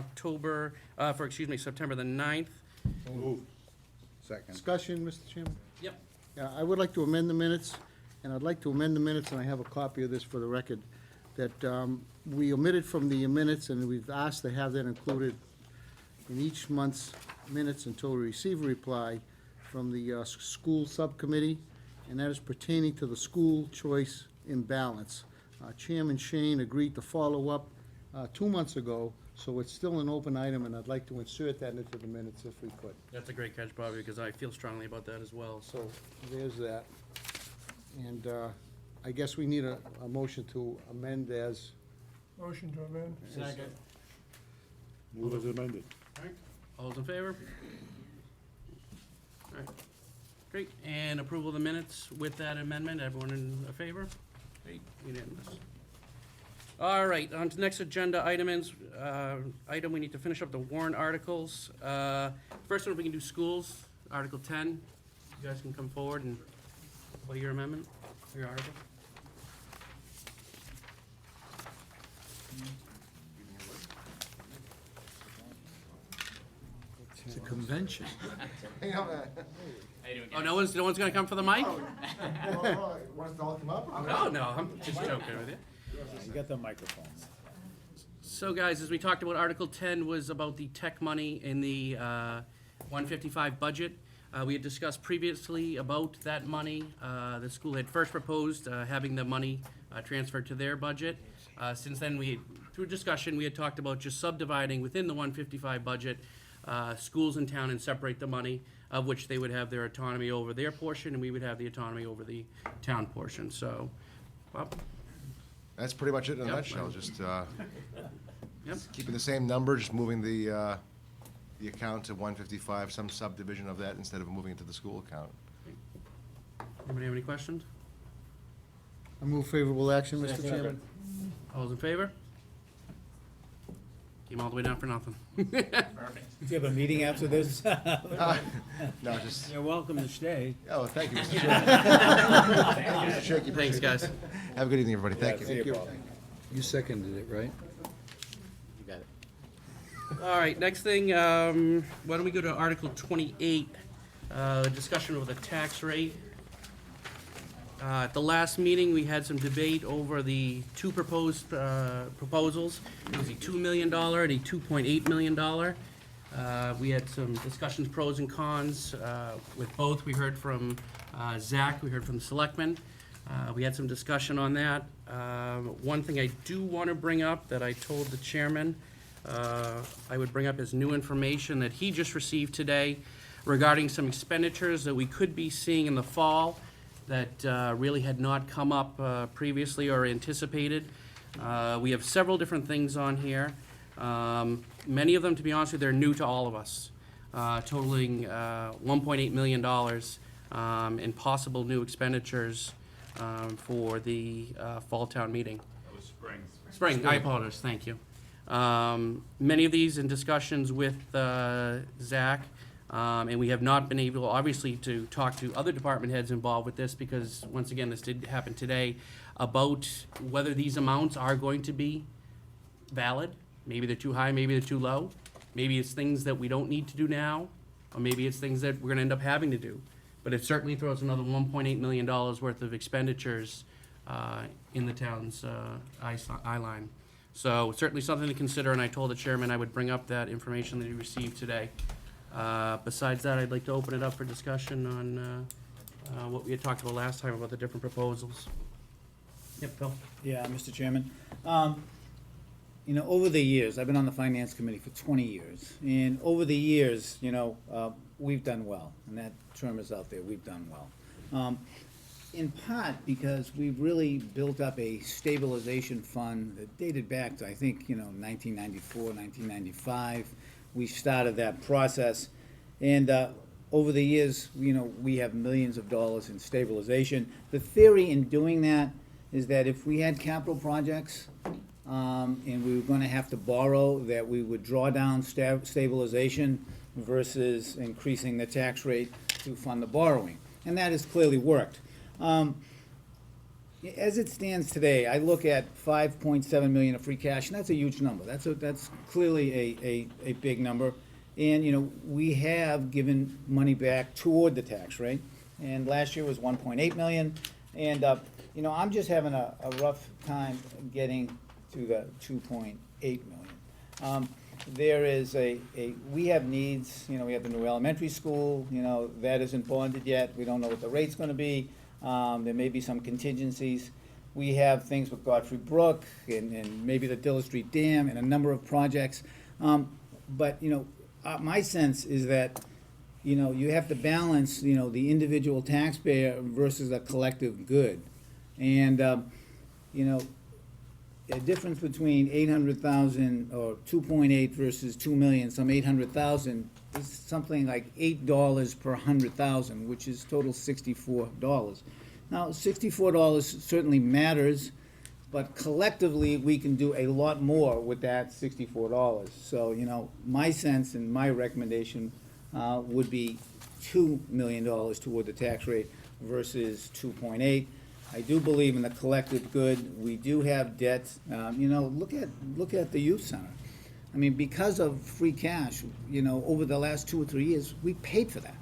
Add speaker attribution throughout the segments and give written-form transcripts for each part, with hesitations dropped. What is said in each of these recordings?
Speaker 1: September the 9th.
Speaker 2: Move. Second.
Speaker 3: Discussion, Mr. Chairman?
Speaker 1: Yep.
Speaker 3: Yeah, I would like to amend the minutes, and I'd like to amend the minutes, and I have a copy of this for the record, that we omitted from the minutes, and we've asked to have that included in each month's minutes until we receive a reply from the school subcommittee, and that is pertaining to the school choice imbalance. Chairman Shane agreed to follow up 2 months ago, so it's still an open item, and I'd like to insert that into the minutes if we could.
Speaker 1: That's a great catch, Bobby, because I feel strongly about that as well.
Speaker 3: So there's that. And I guess we need a motion to amend as,
Speaker 4: Motion to amend.
Speaker 1: Second.
Speaker 2: Move as amended.
Speaker 1: All right, all those in favor? All right, great, and approval of the minutes with that amendment, everyone in favor? Great, unanimous. All right, on to the next agenda item, we need to finish up the warrant articles. First one, we can do schools, Article 10. You guys can come forward and play your amendment, your article.
Speaker 3: it's a convention.
Speaker 1: Oh, no one's gonna come for the mic?
Speaker 4: Want to all come up?
Speaker 1: No, I'm just joking with you.
Speaker 2: You got the microphones.
Speaker 1: So guys, as we talked about, Article 10 was about the tech money in the 155 budget. We had discussed previously about that money. The school had first proposed having the money transferred to their budget. Since then, through discussion, we had talked about just subdividing within the 155 budget schools in town and separate the money, of which they would have their autonomy over their portion, and we would have the autonomy over the town portion. So, Bob?
Speaker 5: That's pretty much it in a
Speaker 1: Yep.
Speaker 5: nutshell, just
Speaker 1: Yep.
Speaker 5: keeping the same number, just moving the account to 155, some subdivision of that instead of moving it to the school account.
Speaker 1: Anybody have any questions?
Speaker 3: I move favorable action, Mr. Chairman.
Speaker 1: All those in favor? Came all the way down for nothing.
Speaker 6: Do you have a meeting after this?
Speaker 5: No, just,
Speaker 6: You're welcome to stay.
Speaker 5: oh, thank you, Mr. Chairman. Thank you, Mr. Chair.
Speaker 1: Thanks, guys.
Speaker 5: Have a good evening, everybody, thank
Speaker 6: See
Speaker 5: you.
Speaker 6: you, Paul.
Speaker 3: You seconded it, right?
Speaker 6: You got it.
Speaker 1: All right, next thing, why don't we go to Article 28, discussion of the tax rate. At the last meeting, we had some debate over the two proposed proposals. It was a $2 million and a $2.8 million. We had some discussions, pros and cons, with both. We heard from Zach, we heard from the selectmen. We had some discussion on that. One thing I do want to bring up that I told the chairman, I would bring up as new information that he just received today regarding some expenditures that we could be seeing in the fall that really had not come up previously or anticipated. We have several different things on here. Many of them, to be honest with you, they're new to all of us, totaling $1.8 million in possible new expenditures for the fall town meeting.
Speaker 2: That was spring.
Speaker 1: Spring, I apologize, thank you. Many of these in discussions with Zach, and we have not been able, obviously, to talk to other department heads involved with this, because, once again, this did happen today, about whether these amounts are going to be valid. Maybe they're too high, maybe they're too low. Maybe it's things that we don't need to do now, or maybe it's things that we're gonna end up having to do. But it certainly throws another $1.8 million worth of expenditures in the town's eye line. So certainly something to consider, and I told the chairman I would bring up that information that he received today. Besides that, I'd like to open it up for discussion on what we had talked about last time about the different proposals. Yep, Bill?
Speaker 6: Yeah, Mr. Chairman. You know, over the years, I've been on the Finance Committee for 20 years, and over the years, you know, we've done well, and that term is out there, we've done well. In part because we've really built up a stabilization fund that dated back to, I think, 1994, 1995. We started that process, and over the years, we have millions of dollars in stabilization. The theory in doing that is that if we had capital projects, and we were going to have to borrow, that we would draw down stabilization versus increasing the tax rate to fund the borrowing. And that has clearly worked. As it stands today, I look at 5.7 million of free cash, and that's a huge number. That's clearly a big number. And, you know, we have given money back toward the tax rate, and last year was 1.8 million. And, you know, I'm just having a rough time getting to the 2.8 million. There is we have needs, you know, we have the new elementary school, you know, that isn't bonded yet. We don't know what the rate's gonna be. There may be some contingencies. We have things with Godfrey Brook and maybe the Dilla Street Dam and a number of projects. But, you know, my sense is that, you know, you have to balance, you know, the individual taxpayer versus a collective good. And, you know, a difference between 800,000 or 2.8 versus 2 million, some 800,000, is something like $8 per 100,000, which is total $64. Now, $64 certainly matters, but collectively, we can do a lot more with that $64. So, you know, my sense and my recommendation would be $2 million toward the tax rate versus 2.8. I do believe in the collective good. We do have debt. You know, look at the youth center. I mean, because of free cash, you know, over the last 2 or 3 years, we paid for that.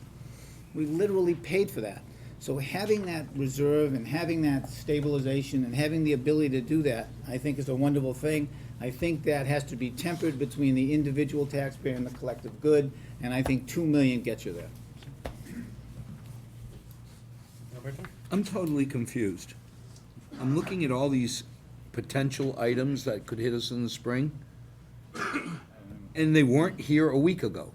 Speaker 6: We literally paid for that. So having that reserve and having that stabilization and having the ability to do that, I think is a wonderful thing. I think that has to be tempered between the individual taxpayer and the collective good, and I think 2 million gets you there.
Speaker 1: Alberto?
Speaker 7: I'm totally confused. I'm looking at all these potential items that could hit us in the spring, and they weren't here a week ago.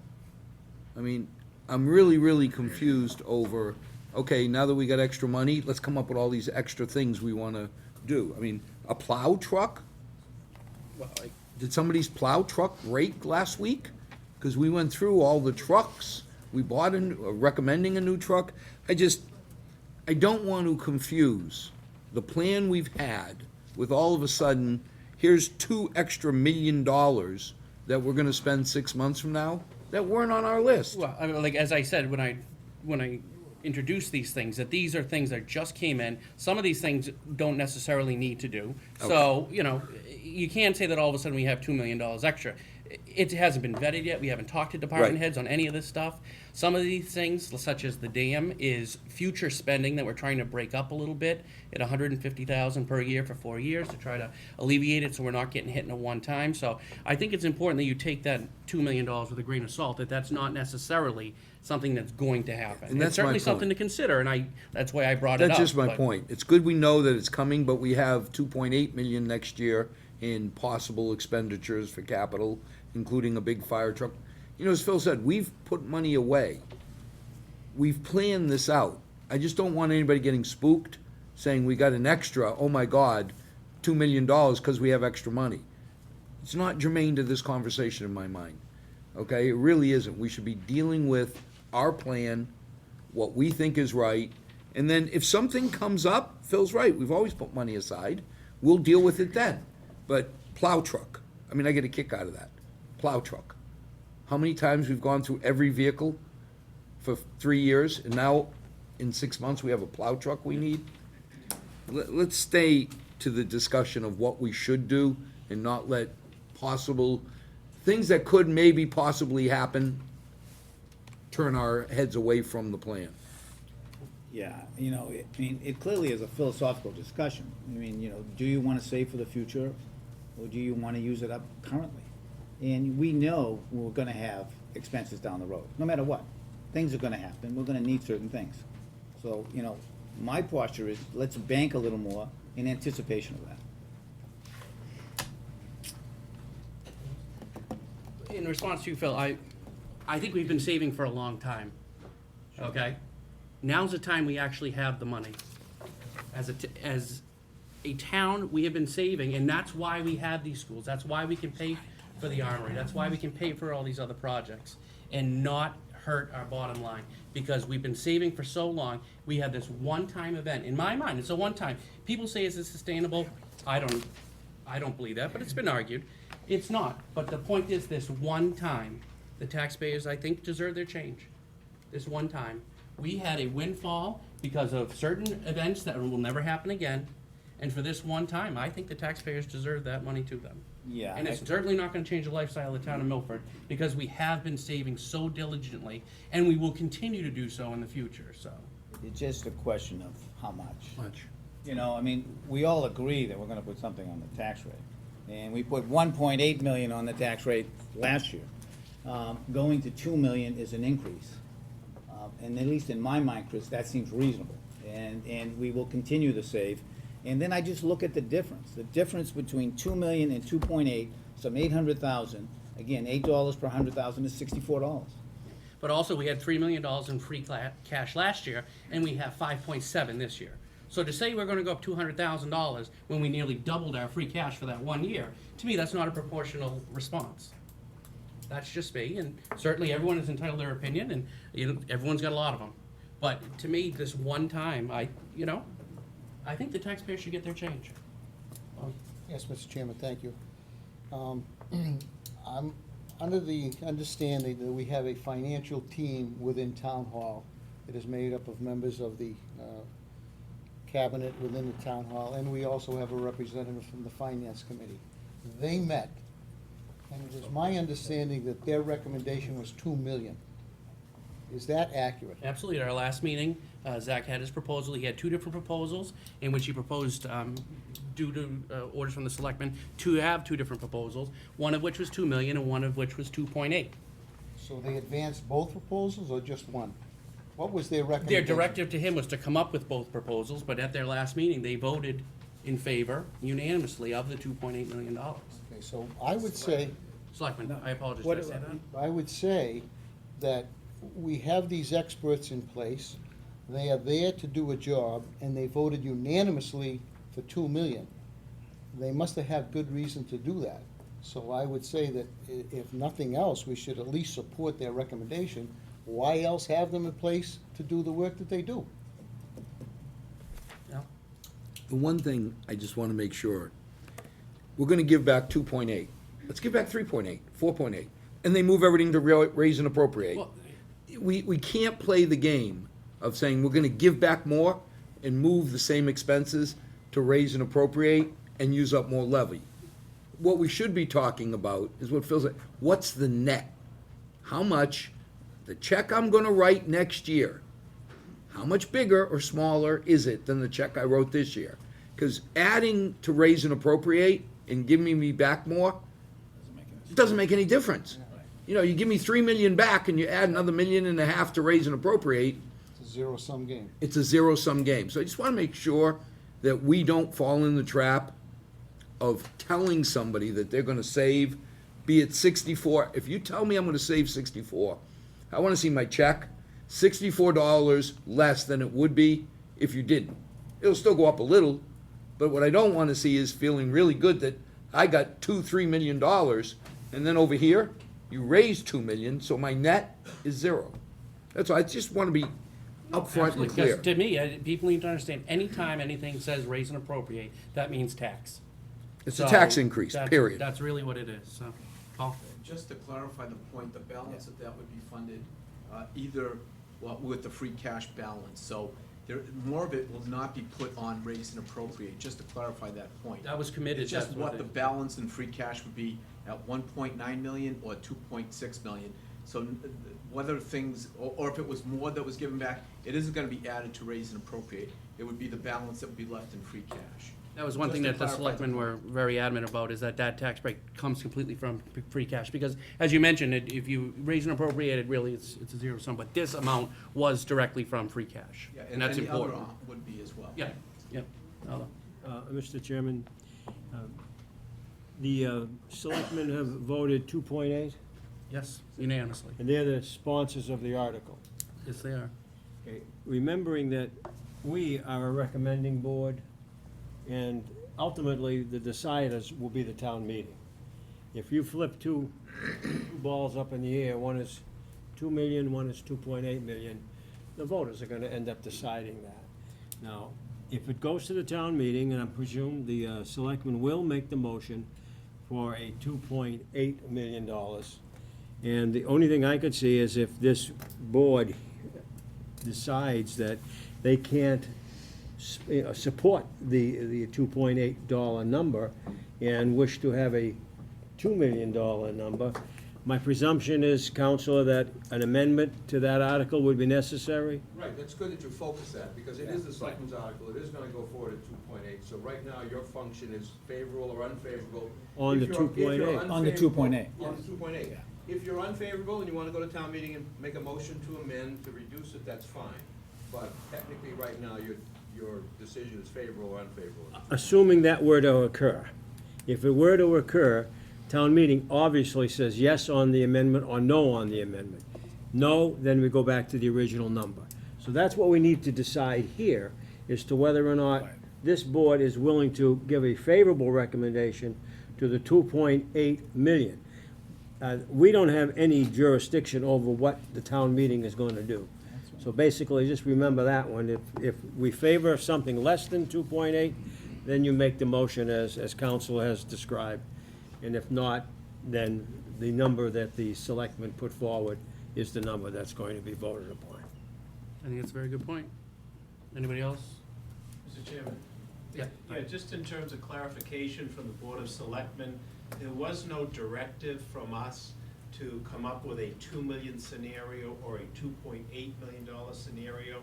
Speaker 7: I mean, I'm really, really confused over, okay, now that we got extra money, let's come up with all these extra things we want to do. I mean, a plow truck? Did somebody's plow truck break last week? Because we went through all the trucks. We bought recommending a new truck. I don't want to confuse the plan we've had with all of a sudden, here's $2 extra million that we're gonna spend 6 months from now that weren't on our list.
Speaker 1: Well, I mean, like, as I said, when I introduced these things, that these are things that just came in. Some of these things don't necessarily need to do. So, you know, you can't say that all of a sudden we have $2 million extra. It hasn't been vetted yet. We haven't talked to department
Speaker 7: Right.
Speaker 1: heads on any of this stuff. Some of these things, such as the dam, is future spending that we're trying to break up a little bit at $150,000 per year for 4 years to try to alleviate it so we're not getting hit in a one time. So I think it's important that you take that $2 million with a grain of salt, that that's not necessarily something that's going to happen.
Speaker 7: And that's
Speaker 1: It's certainly
Speaker 7: my
Speaker 1: something to
Speaker 7: point.
Speaker 1: consider, and that's why I brought it up.
Speaker 7: That's just my
Speaker 1: but-
Speaker 7: point. It's good we know that it's coming, but we have 2.8 million next year in possible expenditures for capital, including a big fire truck. You know, as Phil said, we've put money away. We've planned this out. I just don't want anybody getting spooked, saying we got an extra, oh my God, $2 million because we have extra money. It's not germane to this conversation in my mind, okay? It really isn't. We should be dealing with our plan, what we think is right, and then if something comes up, Phil's right, we've always put money aside, we'll deal with it then. But plow truck, I mean, I get a kick out of that. Plow truck. How many times we've gone through every vehicle for 3 years, and now in 6 months we have a plow truck we need? Let's stay to the discussion of what we should do and not let possible things that could maybe possibly happen turn our heads away from the plan.
Speaker 6: Yeah, you know, I mean, it clearly is a philosophical discussion. I mean, you know, do you want to save for the future, or do you want to use it up currently? And we know we're gonna have expenses down the road, no matter what. Things are gonna happen, we're gonna need certain things. So, you know, my posture is, let's bank a little more in anticipation of that.
Speaker 1: In response to you, Phil, I think we've been saving for a long time, okay? Now's the time we actually have the money. As a town, we have been saving, and that's why we have these schools. That's why we can pay for the armory. That's why we can pay for all these other projects and not hurt our bottom line, because we've been saving for so long. We have this one-time event. In my mind, it's a one-time. People say, is it sustainable? I don't believe that, but it's been argued. It's not. But the point is, this one time, the taxpayers, I think, deserve their change. This one time. We had a windfall because of certain events that will never happen again, And for this one time, I think the taxpayers deserve that money to them.
Speaker 6: Yeah.
Speaker 1: And it's certainly not gonna change the lifestyle of the town of Milford, because we have been saving so diligently, and we will continue to do so in the future, so.
Speaker 6: It's just a question of how much.
Speaker 7: Much.
Speaker 6: You know, I mean, we all agree that we're gonna put something on the tax rate. And we put 1.8 million on the tax rate last year. Going to 2 million is an increase. And at least in my mind, Chris, that seems reasonable. And we will continue to save. And then I just look at the difference. The difference between 2 million and 2.8, some 800,000. Again, $8 per 100,000 is $64.
Speaker 1: But also, we had $3 million in free cash last year, and we have 5.7 this year. So to say we're gonna go up $200,000 when we nearly doubled our free cash for that 1 year, to me, that's not a proportional response. That's just me, and certainly everyone is entitled to their opinion, and, you know, everyone's got a lot of them. But to me, this one time, I think the taxpayers should get their change.
Speaker 3: Yes, Mr. Chairman, thank you. I'm under the understanding that we have a financial team within Town Hall that is made up of members of the cabinet within the Town Hall, and we also have a representative from the Finance Committee. They met, and it is my understanding that their recommendation was 2 million. Is that accurate?
Speaker 1: Absolutely. At our last meeting, Zach had his proposal. He had two different proposals in which he proposed, due to orders from the selectmen, to have two different proposals, one of which was 2 million and one of which was 2.8.
Speaker 3: So they advanced both proposals or just one? What was their
Speaker 1: Their
Speaker 3: recommendation?
Speaker 1: directive to him was to come up with both proposals, but at their last meeting, they voted in favor unanimously of the $2.8 million.
Speaker 3: Okay, so I would say,
Speaker 1: Selectman, I apologize, did I say that?
Speaker 3: I would say that we have these experts in place, they are there to do a job, and they voted unanimously for 2 million. They must have had good reason to do that. So I would say that if nothing else, we should at least support their recommendation. Why else have them in place to do the work that they do?
Speaker 1: No?
Speaker 7: The one thing I just want to make sure, we're going to give back 2.8. Let's give back 3.8, 4.8, and they move everything to raise and appropriate.
Speaker 1: Well,
Speaker 7: We can't play the game of saying we're going to give back more and move the same expenses to raise and appropriate and use up more levy. What we should be talking about is what Phil said, what's the net? How much, the check I'm going to write next year, how much bigger or smaller is it than the check I wrote this year? Because adding to raise and appropriate and giving me back more, it doesn't make any difference. You know, you give me 3 million back and you add another 1.5 million to raise and appropriate,
Speaker 3: It's a zero-sum game.
Speaker 7: it's a zero-sum game. So I just want to make sure that we don't fall in the trap of telling somebody that they're going to save, be it 64. If you tell me I'm going to save 64, I want to see my check $64 less than it would be if you didn't. It'll still go up a little, but what I don't want to see is feeling really good that I got $2-3 million, and then over here, you raised 2 million, so my net is zero. That's all. I just want to be upfront and
Speaker 1: Absolutely,
Speaker 7: clear.
Speaker 1: because to me, people need to understand, anytime anything says raise and appropriate, that means tax.
Speaker 7: It's a
Speaker 1: So
Speaker 7: tax increase,
Speaker 1: that's-
Speaker 7: period.
Speaker 1: That's really what it is, so. Paul?
Speaker 8: Just to clarify the point, the balance of that would be funded either with the free cash balance. So more of it will not be put on raise and appropriate, just to clarify that point.
Speaker 1: That was committed,
Speaker 8: It's just
Speaker 1: that's
Speaker 8: what
Speaker 1: what
Speaker 8: the
Speaker 1: it-
Speaker 8: balance in free cash would be at 1.9 million or 2.6 million. So whether things, or if it was more that was given back, it isn't gonna be added to raise and appropriate. It would be the balance that would be left in free cash.
Speaker 1: That was one
Speaker 8: Just
Speaker 1: thing
Speaker 8: to
Speaker 1: that the
Speaker 8: clarify
Speaker 1: selectmen
Speaker 8: the
Speaker 1: were
Speaker 8: point.
Speaker 1: very adamant about, is that tax break comes completely from free cash. Because, as you mentioned, if you raise and appropriate it, really, it's a zero sum, but this amount was directly from free cash.
Speaker 8: Yeah,
Speaker 1: And that's
Speaker 8: the other
Speaker 1: important.
Speaker 8: would be as well.
Speaker 1: Yeah, yeah. I'll-
Speaker 9: Mr. Chairman, the selectmen have voted 2.8,
Speaker 1: Yes, unanimously.
Speaker 9: and they're the sponsors of the article.
Speaker 1: Yes, they are.
Speaker 9: Okay, remembering that we are a recommending board, and ultimately, the deciders will be the town meeting. If you flip two balls up in the air, one is 2 million, one is 2.8 million, the voters are gonna end up deciding that. Now, if it goes to the town meeting, and I presume the selectmen will make the motion for a $2.8 million, and the only thing I could see is if this board decides that they can't support the $2.8 number and wish to have a $2 million number, my presumption is, Counselor, that an amendment to that article would be necessary?
Speaker 7: Right, that's good that you focus that, because it is the selectmen's article, it is gonna go forward at 2.8, so right now, your function is favorable or unfavorable.
Speaker 9: On the
Speaker 7: If you're- if you're
Speaker 9: 2.8.
Speaker 6: On the 2.8.
Speaker 7: On the 2.8.
Speaker 6: Yeah.
Speaker 7: If you're unfavorable and you wanna go to town meeting and make a motion to amend, to reduce it, that's fine. But technically, right now, your decision is favorable or unfavorable.
Speaker 9: Assuming that were to occur. If it were to occur, town meeting obviously says yes on the amendment or no on the amendment. No, then we go back to the original number. So that's what we need to decide here, as to whether or not this board is willing to give a favorable recommendation to the 2.8 million. We don't have any jurisdiction over what the town meeting is going to do. So basically, just remember that one. If we favor something less than 2.8, then you make the motion as council has described. And if not, then the number that the selectmen put forward is the number that's going to be voted upon.
Speaker 1: I think that's a very good point. Anybody else?
Speaker 10: Mr. Chairman?
Speaker 1: Yeah.
Speaker 10: Yeah, just in terms of clarification from the Board of Selectmen, there was no directive from us to come up with a 2 million scenario or a $2.8 million scenario.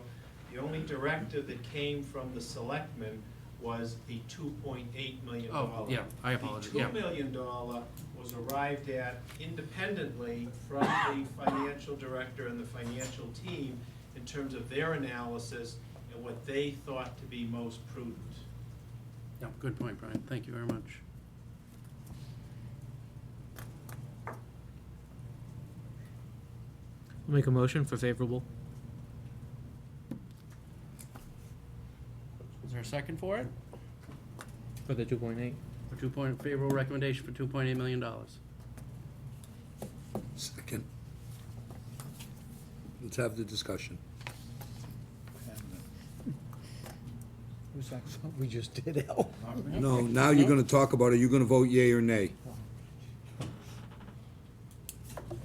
Speaker 10: The only directive that came from the selectmen was the $2.8 million.
Speaker 1: Oh, yeah, I apologize,
Speaker 10: The
Speaker 1: yeah.
Speaker 10: $2 million was arrived at independently from the financial director and the financial team in terms of their analysis and what they thought to be most prudent.
Speaker 1: Yeah, good point, Brian. Thank you very much.
Speaker 11: Make a motion for favorable.
Speaker 1: Is there a second for it?
Speaker 11: For the 2.8.
Speaker 1: For favorable recommendation for $2.8 million.
Speaker 7: Second. Let's have the discussion.
Speaker 6: We just did, Al.
Speaker 7: No, now you're gonna talk about it, you're gonna vote yea or nay.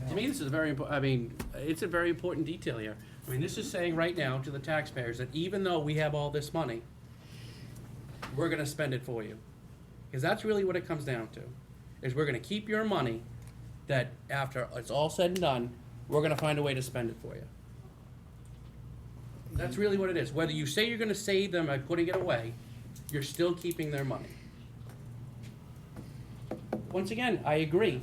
Speaker 1: To me, this is very important. I mean, it's a very important detail here. I mean, this is saying right now to the taxpayers that even though we have all this money, we're gonna spend it for you. Because that's really what it comes down to, is we're gonna keep your money that after it's all said and done, we're gonna find a way to spend it for you. That's really what it is. Whether you say you're gonna save them by putting it away, you're still keeping their money. Once again, I agree.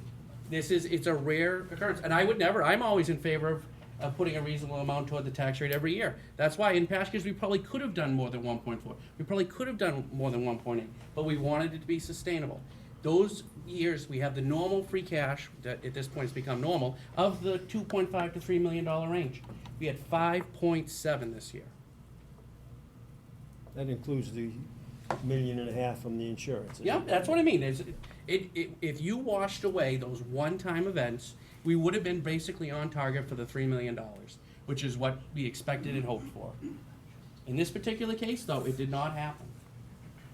Speaker 1: It's a rare occurrence, and I would never, I'm always in favor of putting a reasonable amount toward the tax rate every year. That's why in past years, we probably could have done more than 1.4. We probably could have done more than 1.8, but we wanted it to be sustainable. Those years, we have the normal free cash, that at this point has become normal, of the $2.5 to $3 million range. We had 5.7 this year.
Speaker 9: That includes the $1.5 million from the insurance.
Speaker 1: Yeah, that's what I mean. If you washed away those one-time events, we would have been basically on target for the $3 million, which is what we expected and hoped for. In this particular case, though, it did not happen.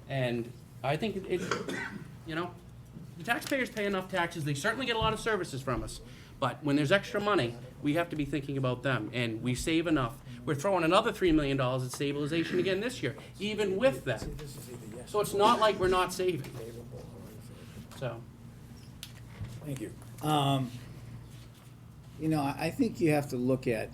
Speaker 1: And I think the taxpayers pay enough taxes. They certainly get a lot of services from us. But when there's extra money, we have to be thinking about them, and we save enough. We're throwing another $3 million at stabilization again this year, even with that. So it's not like we're not saving. So,
Speaker 6: Thank you. I think you have to look at,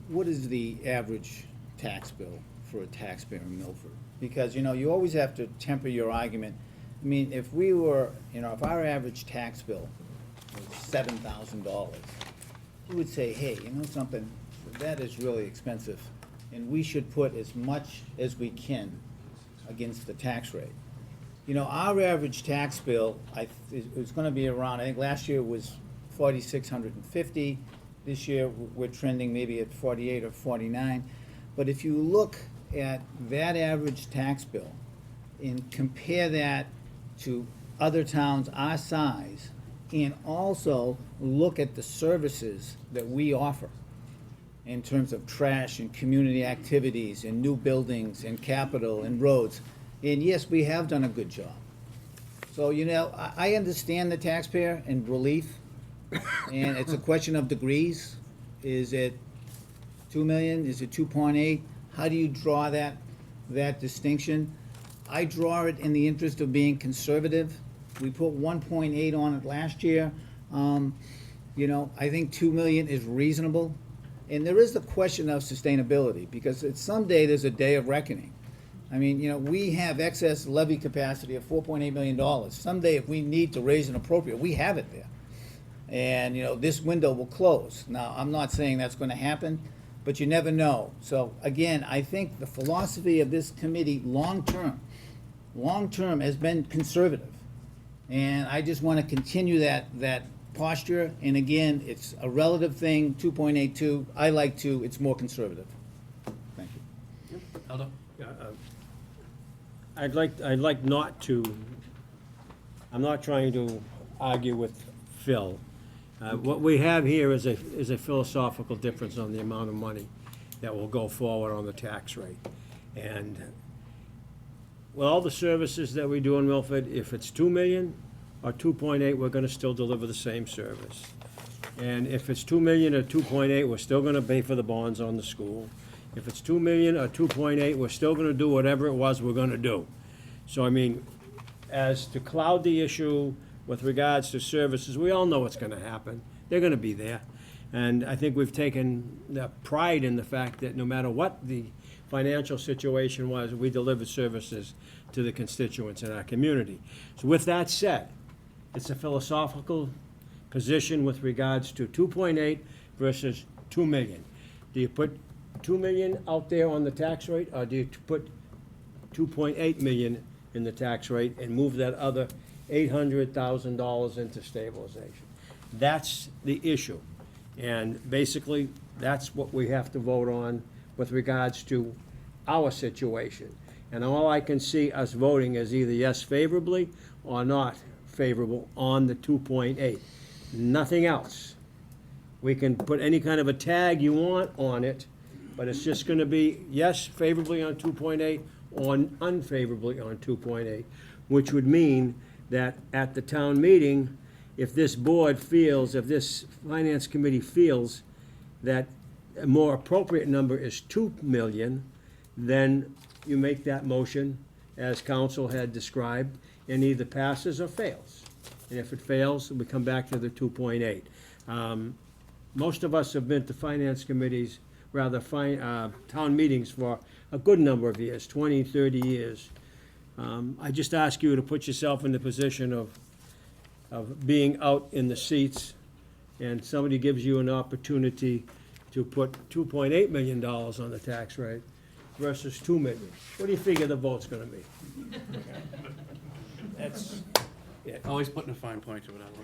Speaker 6: what is the average tax bill for a taxpayer in Milford? Because, you always have to temper your argument. I mean, if we were, if our average tax bill was $7,000, you would say, hey, you know something, that is really expensive, and we should put as much as we can against the tax rate. Our average tax bill, it's gonna be around, I think last year was $4,650. This year, we're trending maybe at 48 or 49. But if you look at that average tax bill and compare that to other towns our size, and also look at the services that we offer in terms of trash and community activities and new buildings and capital and roads. And yes, we have done a good job. So, I understand the taxpayer and relief, and it's a question of degrees. Is it 2 million? Is it 2.8? How do you draw that that distinction. I draw it in the interest of being conservative. We put 1.8 on it last year. You know, I think 2 million is reasonable. And there is the question of sustainability, because someday there's a day of reckoning. I mean, you know, we have excess levy capacity of $4.8 million. Someday, if we need to raise and appropriate, we have it there. And, you know, this window will close. Now, I'm not saying that's gonna happen, but you never know. So, again, I think the philosophy of this committee, long-term, has been conservative. And I just wanna continue that posture. And again, it's a relative thing, 2.82. I like 2, it's more conservative. Thank you.
Speaker 1: Aldo?
Speaker 9: I'd like not to, I'm not trying to argue with Phil. What we have here is a philosophical difference on the amount of money that will go forward on the tax rate. And with all the services that we do in Milford, if it's 2 million or 2.8, we're gonna still deliver the same service. And if it's 2 million or 2.8, we're still gonna pay for the bonds on the school. If it's 2 million or 2.8, we're still gonna do whatever it was we're gonna do. So, I mean, as to cloud the issue with regards to services, we all know what's gonna happen. They're gonna be there. And I think we've taken the pride in the fact that no matter what the financial situation was, we delivered services to the constituents in our community. So with that said, it's a philosophical position with regards to 2.8 versus 2 million. Do you put 2 million out there on the tax rate, or do you put 2.8 million in the tax rate and move that other $800,000 into stabilization? That's the issue. And basically, that's what we have to vote on with regards to our situation. And all I can see us voting is either yes favorably or not favorable on the 2.8. Nothing else. We can put any kind of a tag you want on it, but it's just gonna be yes favorably on 2.8 or unfavorably on 2.8, which would mean that at the town meeting, if this board feels, if this finance committee feels that a more appropriate number is 2 million, then you make that motion as council had described, and either passes or fails. And if it fails, we come back to the 2.8. Most of us have been to finance committees, rather town meetings for a good number of years, 20, 30 years. I just ask you to put yourself in the position of being out in the seats, and somebody gives you an opportunity to put $2.8 million on the tax rate versus 2 million. What do you figure the vote's gonna be? That's,
Speaker 1: Always putting a fine point to it, Aldo.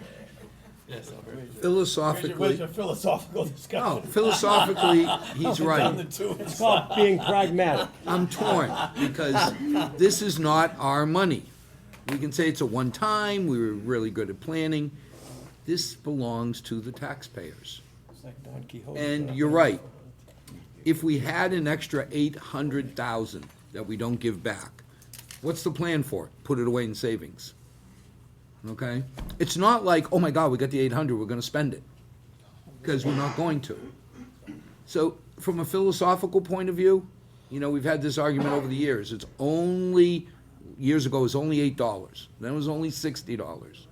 Speaker 1: Yes, Albert.
Speaker 7: Philosophically,
Speaker 6: philosophical
Speaker 7: no, philosophically, he's right.
Speaker 9: it's called being pragmatic.
Speaker 7: I'm torn, because this is not our money. We can say it's a one-time, we were really good at planning. This belongs to the taxpayers. And you're right. If we had an extra 800,000 that we don't give back, what's the plan for it? Put it away in savings. Okay? It's not like, oh my God, we got the 800, we're gonna spend it. Because we're not going to. So, from a philosophical point of view, you know, we've had this argument over the years. It's only, years ago, it was only $8. Then it was only $60.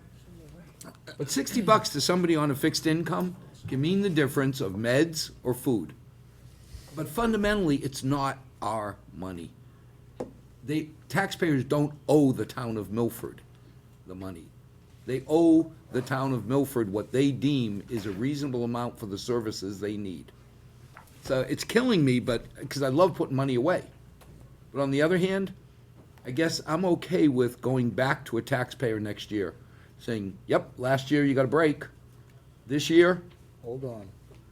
Speaker 7: But $60 to somebody on a fixed income can mean the difference of meds or food. But fundamentally, it's not our money. Taxpayers don't owe the town of Milford the money. They owe the town of Milford what they deem is a reasonable amount for the services they need. So it's killing me, because I love putting money away. But on the other hand, I guess I'm okay with going back to a taxpayer next year, saying, yep, last year you got a break. This year,
Speaker 3: Hold on,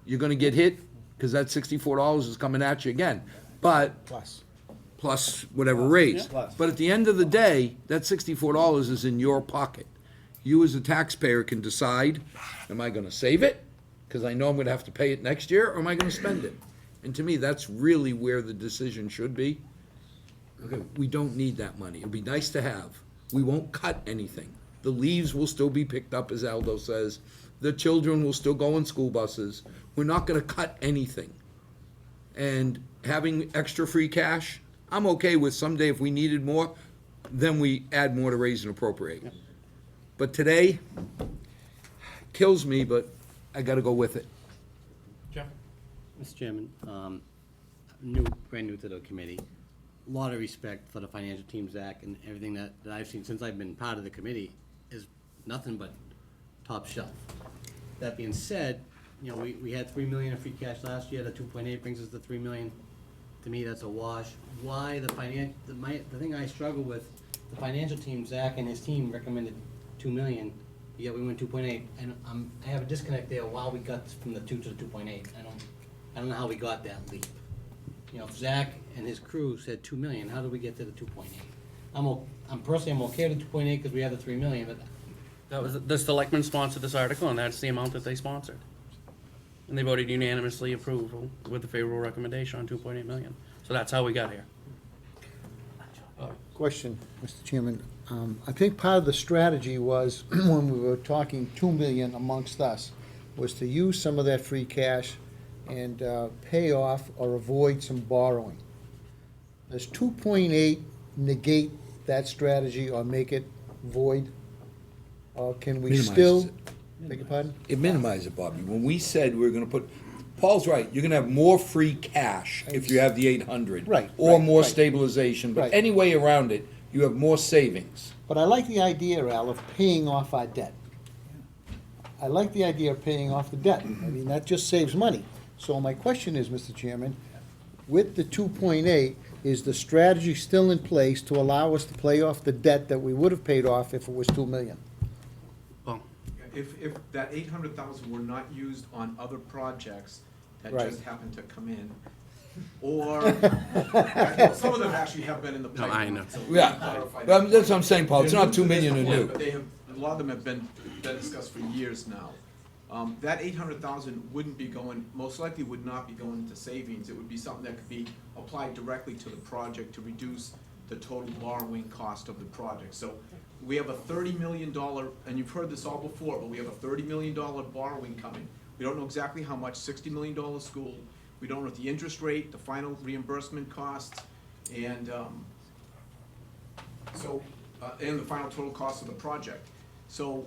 Speaker 7: you're gonna get hit, because that $64 is coming at you again. But plus whatever raise. But at the end of the day, that $64 is in your pocket. You as a taxpayer can decide, am I gonna save it? Because I know I'm gonna have to pay it next year, or am I gonna spend it? And to me, that's really where the decision should be. Okay, we don't need that money. It'd be nice to have. We won't cut anything. The leaves will still be picked up, as Aldo says. The children will still go in school buses. We're not gonna cut anything. And having extra free cash, I'm okay with someday if we needed more, then we add more to raise and appropriate. But today, kills me, but I gotta go with it.
Speaker 1: Jeff?
Speaker 12: Mr. Chairman, brand new to the committee. A lot of respect for the financial team, Zach, and everything that I've seen since I've been part of the committee is nothing but top shelf. That being said, you know, we had 3 million in free cash last year, the 2.8 brings us to 3 million. To me, that's a wash. Why the thing I struggle with, the financial team, Zach and his team recommended 2 million, yet we went 2.8, and I have a disconnect there, why we got from the 2 to the 2.8. I don't know how we got that leap. You know, if Zach and his crew said 2 million, how did we get to the 2.8? I'm personally okay with the 2.8 because we have the 3 million, but
Speaker 1: That was, the selectmen sponsored this article, and that's the amount that they sponsored. And they voted unanimously approval with a favorable recommendation on 2.8 million. So that's how we got here.
Speaker 3: Question, Mr. Chairman. I think part of the strategy was, when we were talking 2 million amongst us, was to use some of that free cash and pay off or avoid some borrowing. Does 2.8 negate that strategy or make it void? Or can we
Speaker 7: Minimizes
Speaker 3: still,
Speaker 7: it.
Speaker 3: beg your pardon?
Speaker 7: It minimizes it, Bobby. When we said we were gonna put, Paul's right, you're gonna have more free cash if you have the 800.
Speaker 3: Right,
Speaker 7: Or
Speaker 3: right,
Speaker 7: more
Speaker 3: right.
Speaker 7: stabilization, but
Speaker 3: Right.
Speaker 7: any way around it, you have more savings.
Speaker 3: But I like the idea, Al, of paying off our debt. I like the idea of paying off the debt. I mean, that just saves money. So my question is, Mr. Chairman, with the 2.8, is the strategy still in place to allow us to pay off the debt that we would have paid off if it was 2 million?
Speaker 1: Well,
Speaker 8: If that 800,000 were not used on other projects that
Speaker 3: Right.
Speaker 8: just happened to come in, or, some of them actually have been in the
Speaker 1: No, I
Speaker 8: pipeline.
Speaker 1: know.
Speaker 8: so we
Speaker 7: Yeah,
Speaker 8: can clarify
Speaker 7: well,
Speaker 8: that.
Speaker 7: that's what I'm saying, Paul, it's
Speaker 8: They're
Speaker 7: not
Speaker 8: new
Speaker 7: 2
Speaker 8: to this
Speaker 7: million
Speaker 8: plan,
Speaker 7: anew.
Speaker 8: But they have, a lot of them have been discussed for years now. That 800,000 wouldn't be going, most likely would not be going into savings. It would be something that could be applied directly to the project to reduce the total borrowing cost of the project. So we have a $30 million, and you've heard this all before, but we have a $30 million borrowing coming. We don't know exactly how much, $60 million school. We don't know the interest rate, the final reimbursement costs, and and the final total cost of the project. So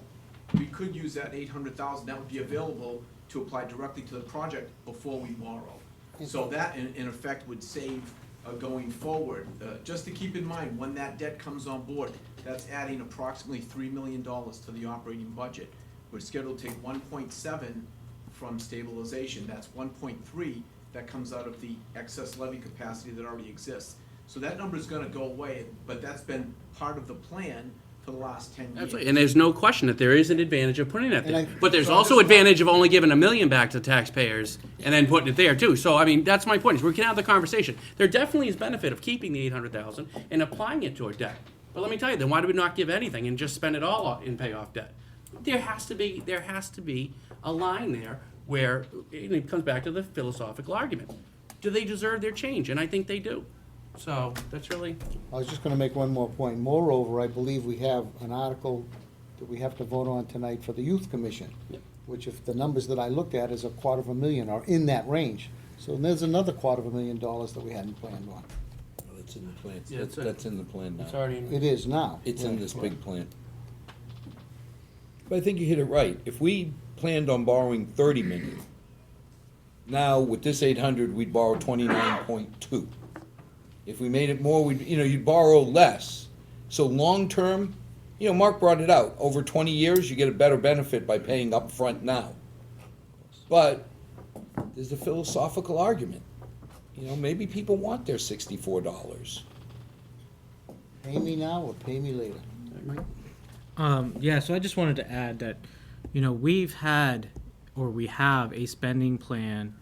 Speaker 8: we could use that 800,000, that would be available to apply directly to the project before we borrow. So that, in effect, would save going forward. Just to keep in mind, when that debt comes on board, that's adding approximately $3 million to the operating budget. We're scheduled to take 1.7 from stabilization, that's 1.3 that comes out of the excess levy capacity that already exists. So that number's gonna go away, but that's been part of the plan for the last 10 years.
Speaker 1: that's right. And there's no question that there is an advantage of putting it
Speaker 3: And
Speaker 1: there.
Speaker 3: I-
Speaker 1: But there's
Speaker 8: So
Speaker 1: also
Speaker 8: this-
Speaker 1: advantage of only giving $1 million back to taxpayers and then putting it there too. So, I mean, that's my point, is we can have the conversation. There definitely is benefit of keeping the 800,000 and applying it toward debt. But let me tell you, then why do we not give anything and just spend it all and pay off debt? There has to be a line there where, and it comes back to the philosophical argument. Do they deserve their change? And I think they do. So, that's really,
Speaker 3: I was just gonna make one more point. Moreover, I believe we have an article that we have to vote on tonight for the Youth Commission, which if the numbers that I looked at is $250,000 or in that range. So there's another $250,000 that we hadn't planned on.
Speaker 7: That's in the plan,
Speaker 1: Yeah,
Speaker 7: that's,
Speaker 1: it's
Speaker 7: that's in the plan
Speaker 1: it's
Speaker 7: now.
Speaker 1: already in.
Speaker 3: It is now.
Speaker 7: It's in
Speaker 3: Right.
Speaker 7: this big plan. But I think you hit it right. If we planned on borrowing 30 million, now with this 800, we'd borrow 29.2. If we made it more, you'd borrow less. So long-term, Mark brought it out, over 20 years, you get a better benefit by paying up front now. But there's a philosophical argument. Maybe people want their $64.
Speaker 3: Pay me now or pay me later.
Speaker 11: Yeah, so I just wanted to add that, we have a spending plan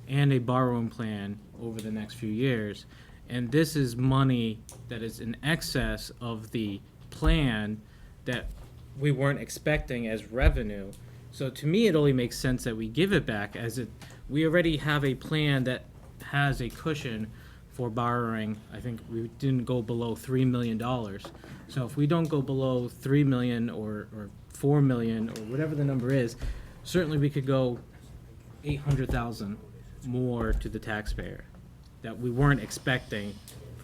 Speaker 11: and a borrowing plan over the next few years. And this is money that is in excess of the plan that we weren't expecting as revenue. So to me, it only makes sense that we give it back, we already have a plan that has a cushion for borrowing. I think we didn't go below $3 million. So if we don't go below 3 million or 4 million or whatever the number is, certainly we could go 800,000 more to the taxpayer that we weren't expecting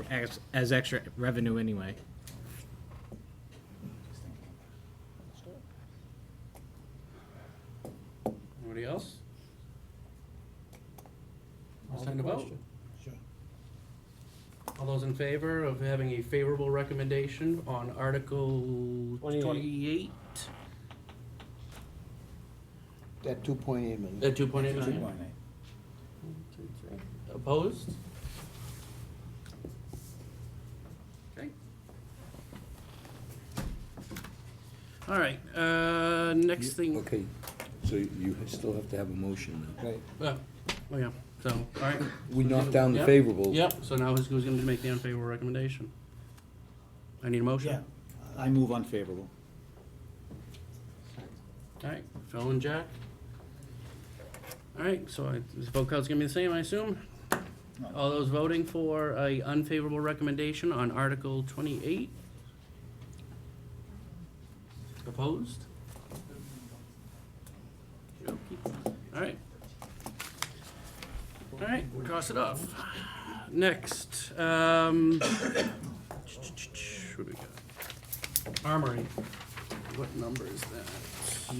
Speaker 11: as extra revenue anyway.
Speaker 1: Anybody else? It's time to vote. All those in favor of having a favorable recommendation on Article 28?
Speaker 3: At 2.8 million.
Speaker 1: At 2.8 million?
Speaker 6: 2.8.
Speaker 1: Opposed? Okay. All right, next thing.
Speaker 7: Okay, so you still have to have a motion now.
Speaker 3: Right.
Speaker 1: Oh, yeah, so, all right.
Speaker 7: We knocked down the
Speaker 1: Yep.
Speaker 7: favorable.
Speaker 1: Yep, so now who's gonna make the unfavorable recommendation? I need a motion.
Speaker 6: Yeah, I move unfavorable.
Speaker 1: All right, Phil and Jack. All right, so this vote count's gonna be the same, I assume? All those voting for a unfavorable recommendation on Article 28? Opposed? All right. All right, cross it off. Next, what do we got? Armory. What number is that?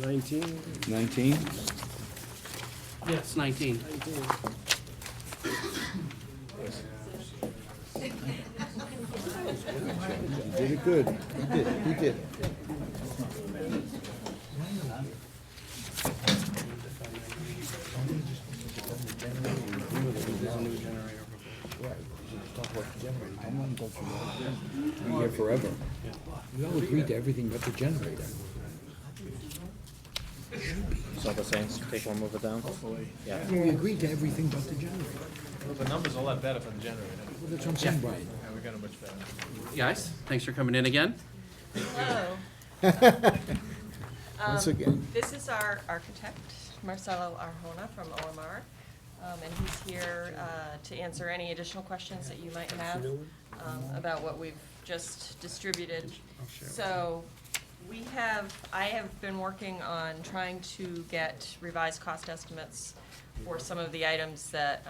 Speaker 9: 19?
Speaker 7: 19?
Speaker 1: Yes, 19.
Speaker 3: You did it good. You did.
Speaker 7: Be here forever. We all agreed to everything but the generator.
Speaker 11: Is that the same? Take one, move it down? Yeah.
Speaker 7: We agreed to everything but the generator.
Speaker 10: Well, the number's a lot better for the generator.
Speaker 7: Well, that's what I'm saying, Brian.
Speaker 10: Yeah, we got a much better.
Speaker 1: Guys, thanks for coming in again.
Speaker 13: Hello.
Speaker 3: Once again.
Speaker 13: This is our architect, Marcelo Arjona from OMR, and he's here to answer any additional questions that you might have about what we've just distributed. So I have been working on trying to get revised cost estimates for some of the items that,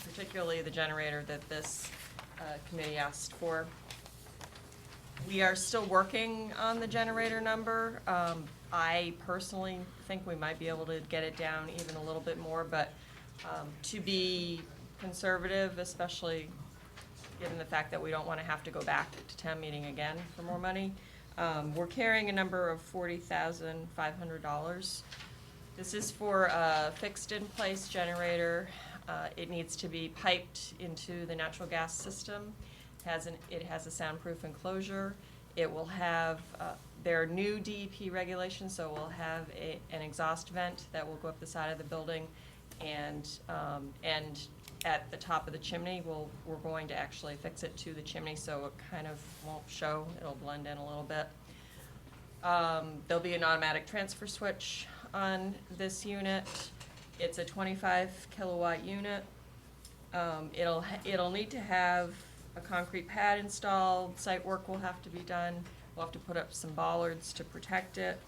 Speaker 13: particularly the generator that this committee asked for. We are still working on the generator number. I personally think we might be able to get it down even a little bit more, but to be conservative, especially given the fact that we don't want to have to go back to town meeting again for more money, we're carrying a number of $40,500. This is for a fixed-in-place generator. It needs to be piped into the natural gas system. It has a soundproof enclosure. It will have, there are new DEP regulations, so we'll have an exhaust vent that will go up the side of the building, and at the top of the chimney, we're going to actually fix it to the chimney, so it kind of won't show. It'll blend in a little bit. There'll be an automatic transfer switch on this unit. It's a 25 kilowatt unit. It'll need to have a concrete pad installed, site work will have to be done, we'll have to put up some bollards to protect it,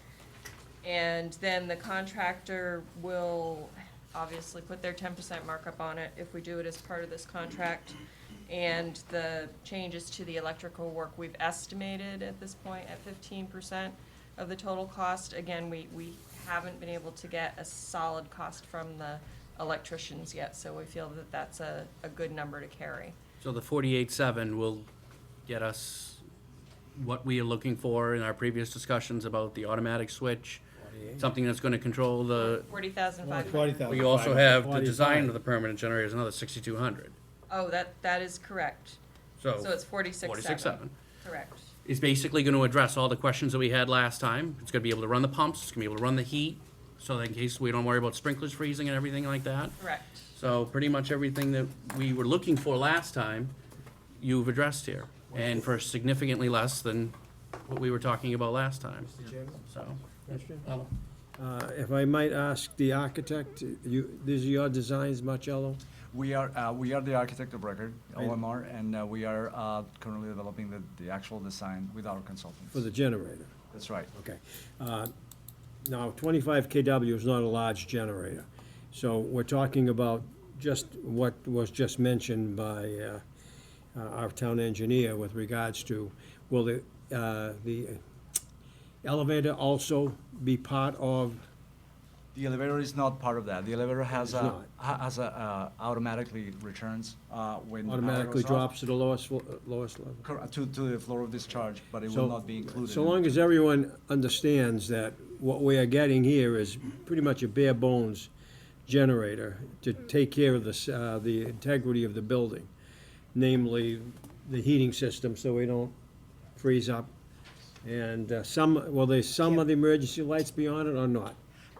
Speaker 13: and then the contractor will obviously put their 10% markup on it if we do it as part of this contract, and the changes to the electrical work we've estimated at this point at 15% of the total cost. Again, we haven't been able to get a solid cost from the electricians yet, so we feel that that's a good number to carry.
Speaker 1: So the 48.7 will get us what we are looking for in our previous discussions about the automatic switch, something that's gonna control the,
Speaker 13: 40,500.
Speaker 1: we also have the design of the permanent generator is another 6,200.
Speaker 13: Oh, that is correct. So it's 46.7.
Speaker 1: 46.7.
Speaker 13: Correct.
Speaker 1: It's basically gonna address all the questions that we had last time. It's gonna be able to run the pumps, it's gonna be able to run the heat, so that in case we don't worry about sprinklers freezing and everything like that.
Speaker 13: Correct.
Speaker 1: So pretty much everything that we were looking for last time, you've addressed here, and for significantly less than what we were talking about last time, so.
Speaker 9: Question? If I might ask the architect, these are your designs, Marcello?
Speaker 14: We are the architect of record, OMR, and we are currently developing the actual design with our consultants.
Speaker 9: For the generator?
Speaker 14: That's right.
Speaker 9: Okay. Now, 25 kW is not a large generator, so we're talking about just what was just mentioned by our town engineer with regards to, will the elevator also be part of,
Speaker 14: The elevator is not part of that. The elevator
Speaker 9: It's not.
Speaker 14: has a automatically returns when the power
Speaker 9: automatically
Speaker 14: goes off.
Speaker 9: drops to the lowest level?
Speaker 14: To the floor of discharge, but it
Speaker 9: So-
Speaker 14: will not be included.
Speaker 9: So
Speaker 14: in
Speaker 9: long
Speaker 14: it.
Speaker 9: as everyone understands that what we are getting here is pretty much a bare bones generator to take care of the integrity of the building, namely the heating system, so we don't freeze up. And will there some of the emergency lights be on it or not?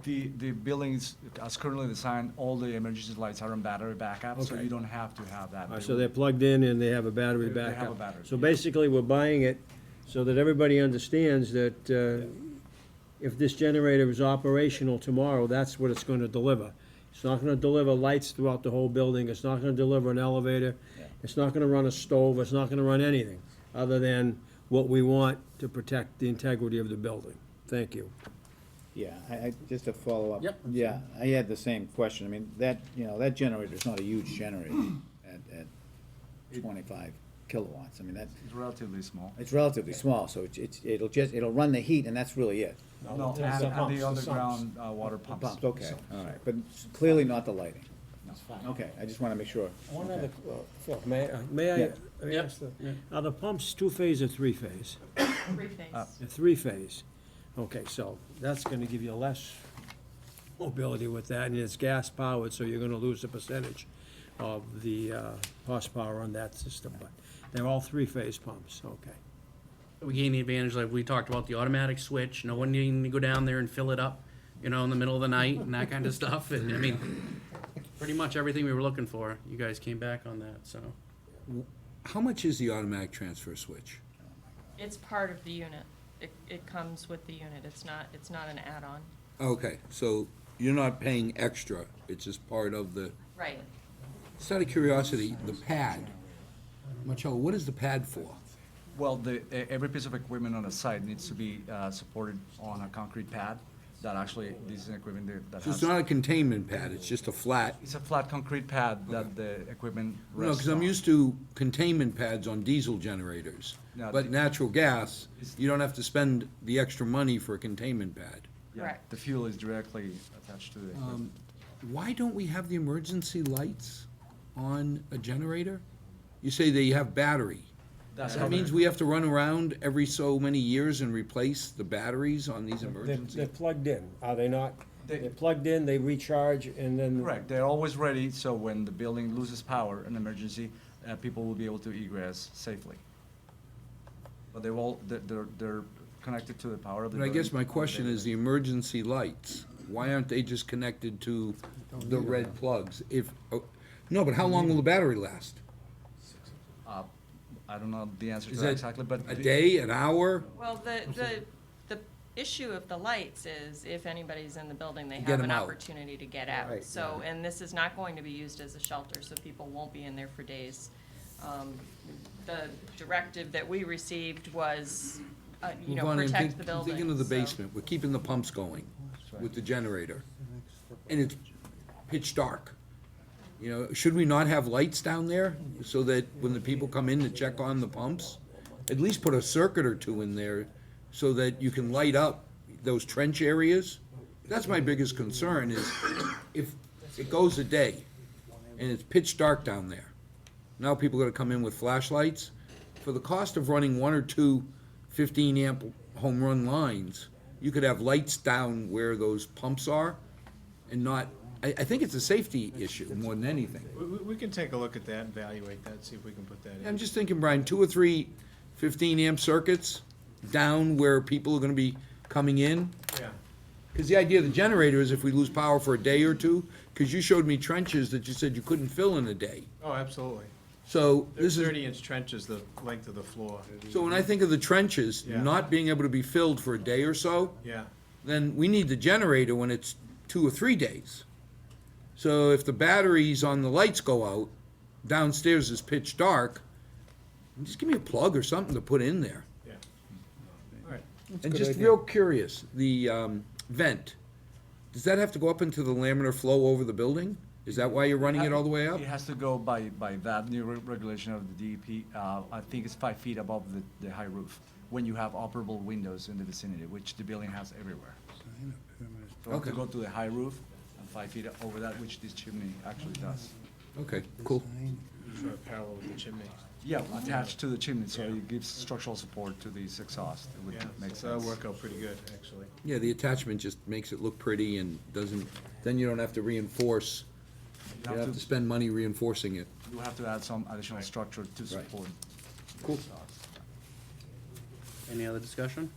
Speaker 14: The buildings, as currently designed, all the emergency lights are on battery backup, so
Speaker 9: Okay.
Speaker 14: you don't have to have that. They
Speaker 9: So
Speaker 14: will-
Speaker 9: they're plugged in and they have a battery
Speaker 14: They have
Speaker 9: backup?
Speaker 14: a battery,
Speaker 9: So
Speaker 14: yeah.
Speaker 9: basically, we're buying it so that everybody understands that if this generator is operational tomorrow, that's what it's gonna deliver. It's not gonna deliver lights throughout the whole building, it's not gonna deliver an elevator, it's not gonna run a stove, it's not gonna run anything, other than what we want to protect the integrity of the building. Thank you.
Speaker 6: Yeah, just to follow up.
Speaker 1: Yep.
Speaker 6: Yeah, I had the same question. I mean, that generator's not a huge generator at 25 kilowatts. I mean,
Speaker 14: It's relatively small.
Speaker 6: it's relatively small, so it'll run the heat, and that's really it.
Speaker 14: No,
Speaker 9: it's
Speaker 14: and
Speaker 9: the
Speaker 14: and
Speaker 9: pumps,
Speaker 14: the
Speaker 9: the
Speaker 14: underground water
Speaker 6: The
Speaker 14: pumps.
Speaker 6: pumps, okay,
Speaker 14: So-
Speaker 6: all right, but it's clearly not the lighting.
Speaker 12: It's fine.
Speaker 6: Okay, I just wanna make sure.
Speaker 9: One
Speaker 6: Okay.
Speaker 9: other, Phil, may I
Speaker 6: Yeah.
Speaker 9: ask are the pumps two-phase or three-phase?
Speaker 13: Three-phase.
Speaker 9: They're three-phase. Okay, so that's gonna give you less mobility with that, and it's gas-powered, so you're gonna lose a percentage of the horsepower on that system, but they're all three-phase pumps, okay.
Speaker 1: We gain the advantage, like we talked about, the automatic switch, no one needing to go down there and fill it up, in the middle of the night and that kind of stuff, and I mean, pretty much everything we were looking for, you guys came back on that, so.
Speaker 7: How much is the automatic transfer switch?
Speaker 13: It's part of the unit. It comes with the unit. It's not an add-on.
Speaker 7: Okay, so you're not paying extra, it's just part of the,
Speaker 13: Right.
Speaker 7: just out of curiosity, the pad, Marcello, what is the pad for?
Speaker 14: Well, every piece of equipment on the site needs to be supported on a concrete pad. That actually, this is an equipment that
Speaker 7: So it's
Speaker 14: has,
Speaker 7: not a containment pad, it's just a flat,
Speaker 14: it's a flat concrete pad that the equipment
Speaker 7: no,
Speaker 14: rests
Speaker 7: because I'm
Speaker 14: on.
Speaker 7: used to containment pads on diesel generators.
Speaker 14: No,
Speaker 7: But
Speaker 14: the-
Speaker 7: natural gas,
Speaker 14: It's-
Speaker 7: you don't have to spend the extra money for a containment pad.
Speaker 14: Yeah,
Speaker 13: Correct.
Speaker 14: the fuel is directly attached to the equipment.
Speaker 7: Why don't we have the emergency lights on a generator? You say they have battery.
Speaker 14: That's
Speaker 7: That
Speaker 14: how
Speaker 7: means
Speaker 14: the-
Speaker 7: we have to run around every so many years and replace the batteries on these
Speaker 9: They're
Speaker 7: emergency?
Speaker 9: plugged in, are they not?
Speaker 14: They-
Speaker 9: They're plugged in, they recharge, and then.
Speaker 14: Correct, they're always ready, so when the building loses power, an emergency, people will be able to egress safely. But they're connected to the power of the
Speaker 7: But I
Speaker 14: building.
Speaker 7: guess my question is the emergency lights, why aren't they just connected to the red plugs? No, but how long will the battery last?
Speaker 14: Uh, I don't know the answer to
Speaker 7: Is
Speaker 14: that
Speaker 7: that
Speaker 14: exactly, but.
Speaker 7: a day, an hour?
Speaker 13: Well, the issue of the lights is if anybody's in the building, they
Speaker 7: Get
Speaker 13: have
Speaker 7: 'em
Speaker 13: an
Speaker 7: out.
Speaker 13: opportunity to get out.
Speaker 3: Right,
Speaker 13: So, and this is not going to be used as a shelter, so people won't be in there for days. The directive that we received was,
Speaker 7: Move on, and
Speaker 13: protect the
Speaker 7: think
Speaker 13: building.
Speaker 7: into the
Speaker 13: so-
Speaker 7: basement, we're keeping the pumps going with the generator. And it's pitch dark. Should we not have lights down there so that when the people come in to check on the pumps? At least put a circuit or two in there so that you can light up those trench areas. That's my biggest concern is if it goes a day and it's pitch dark down there, now people are gonna come in with flashlights. For the cost of running one or two 15-amp home run lines, you could have lights down where those pumps are and not, I think it's a safety issue more than anything.
Speaker 10: We can take a look at that, evaluate that, see if we can put that in.
Speaker 7: I'm just thinking, Brian, 2 or 3 15-amp circuits down where people are gonna be coming in.
Speaker 10: Yeah.
Speaker 7: Because the idea of the generator is if we lose power for a day or two, because you showed me trenches that you said you couldn't fill in a day.
Speaker 10: Oh, absolutely.
Speaker 7: So
Speaker 10: There's
Speaker 7: this is,
Speaker 10: 30-inch trenches, the length of the floor.
Speaker 7: so when I think of the trenches
Speaker 10: Yeah.
Speaker 7: not being able to be filled for a day or so,
Speaker 10: Yeah.
Speaker 7: then we need the generator when it's 2 or 3 days. So if the batteries on the lights go out, downstairs is pitch dark, just give me a plug or something to put in there.
Speaker 10: Yeah. All right.
Speaker 7: And just real curious, the vent, does that have to go up into the laminar flow over the building? Is that why you're running it all the way up?
Speaker 14: It has to go by that new regulation of the DEP. I think it's 5 feet above the high roof, when you have operable windows in the vicinity, which the building has everywhere. So you have to
Speaker 7: Okay.
Speaker 14: go to the high roof and 5 feet over that, which this chimney actually does.
Speaker 7: Okay, cool.
Speaker 10: Sort of parallel with the chimney.
Speaker 14: Yeah, attached to the chimney, so it gives structural support to this exhaust. It would
Speaker 10: Yeah,
Speaker 14: make
Speaker 10: so that'll
Speaker 14: sense.
Speaker 10: work out pretty good, actually.
Speaker 7: Yeah, the attachment just makes it look pretty and doesn't, then you don't have to reinforce, you don't have to spend money reinforcing it.
Speaker 14: You have to add some additional structure to support.
Speaker 7: Cool.
Speaker 1: Any other discussion?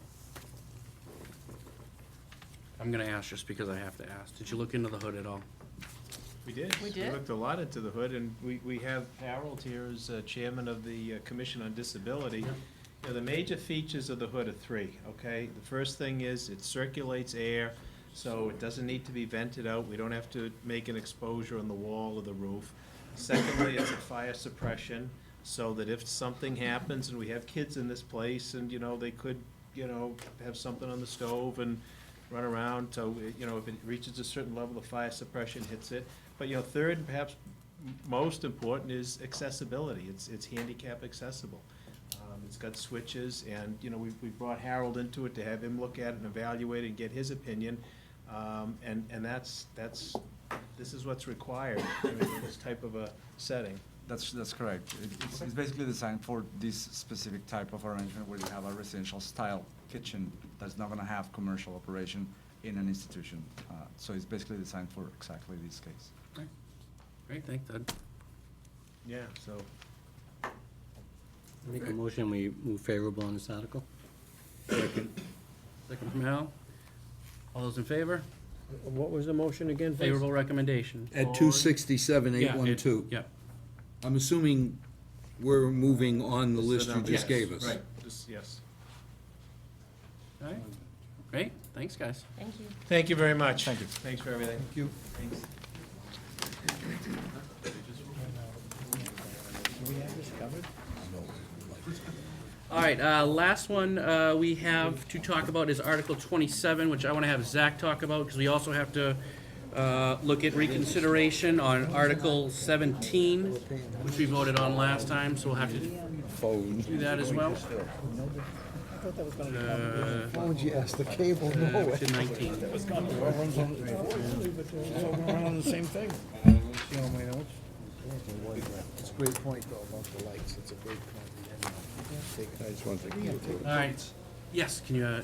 Speaker 1: I'm gonna ask just because I have to ask. Did you look into the hood at all?
Speaker 10: We did.
Speaker 13: We did?
Speaker 10: We looked a lot into the hood, and we have Harold here as chairman of the Commission on Disability. You know, the major features of the hood are three, okay? The first thing is it circulates air, so it doesn't need to be vented out. We don't have to make an exposure on the wall or the roof. Secondly, it's a fire suppression, so that if something happens, and we have kids in this place, and, you know, they could, you know, have something on the stove and run around, so, you know, if it reaches a certain level, the fire suppression hits it. But, you know, third, and perhaps most important, is accessibility. It's handicap accessible. It's got switches, and, you know, we brought Harold into it to have him look at it and evaluate it and get his opinion. And that's, this is what's required, I mean, in this type of a setting.
Speaker 14: That's correct. It's basically designed for this specific type of arrangement where you have a residential style kitchen that's not gonna have commercial operation in an institution. So it's basically designed for exactly this case.
Speaker 1: Great, thanks, Ed.
Speaker 10: Yeah, so,
Speaker 12: Make a motion, we move favorable on this article.
Speaker 1: Second from Hal. All those in favor?
Speaker 9: What was the motion again? please?
Speaker 1: Favorable recommendation.
Speaker 7: At 267,812.
Speaker 1: Yeah.
Speaker 7: I'm assuming we're moving on the list you
Speaker 10: Yes,
Speaker 7: just gave us.
Speaker 10: right, yes.
Speaker 1: All right, great, thanks, guys.
Speaker 13: Thank you.
Speaker 10: Thank you very much. Thank you. Thanks for everything.
Speaker 7: Thank you.
Speaker 10: Thanks.
Speaker 1: All right, last one we have to talk about is Article 27, which I want to have Zach talk about, because we also have to look at reconsideration on Article 17, which we voted on last time, so we'll have to do that as well.
Speaker 3: Why would you ask the cable?
Speaker 1: To 19.
Speaker 2: on the same thing.
Speaker 3: It's a great point, though, about the lights. It's a great point.
Speaker 2: I just want to.
Speaker 1: All right, yes, can you, all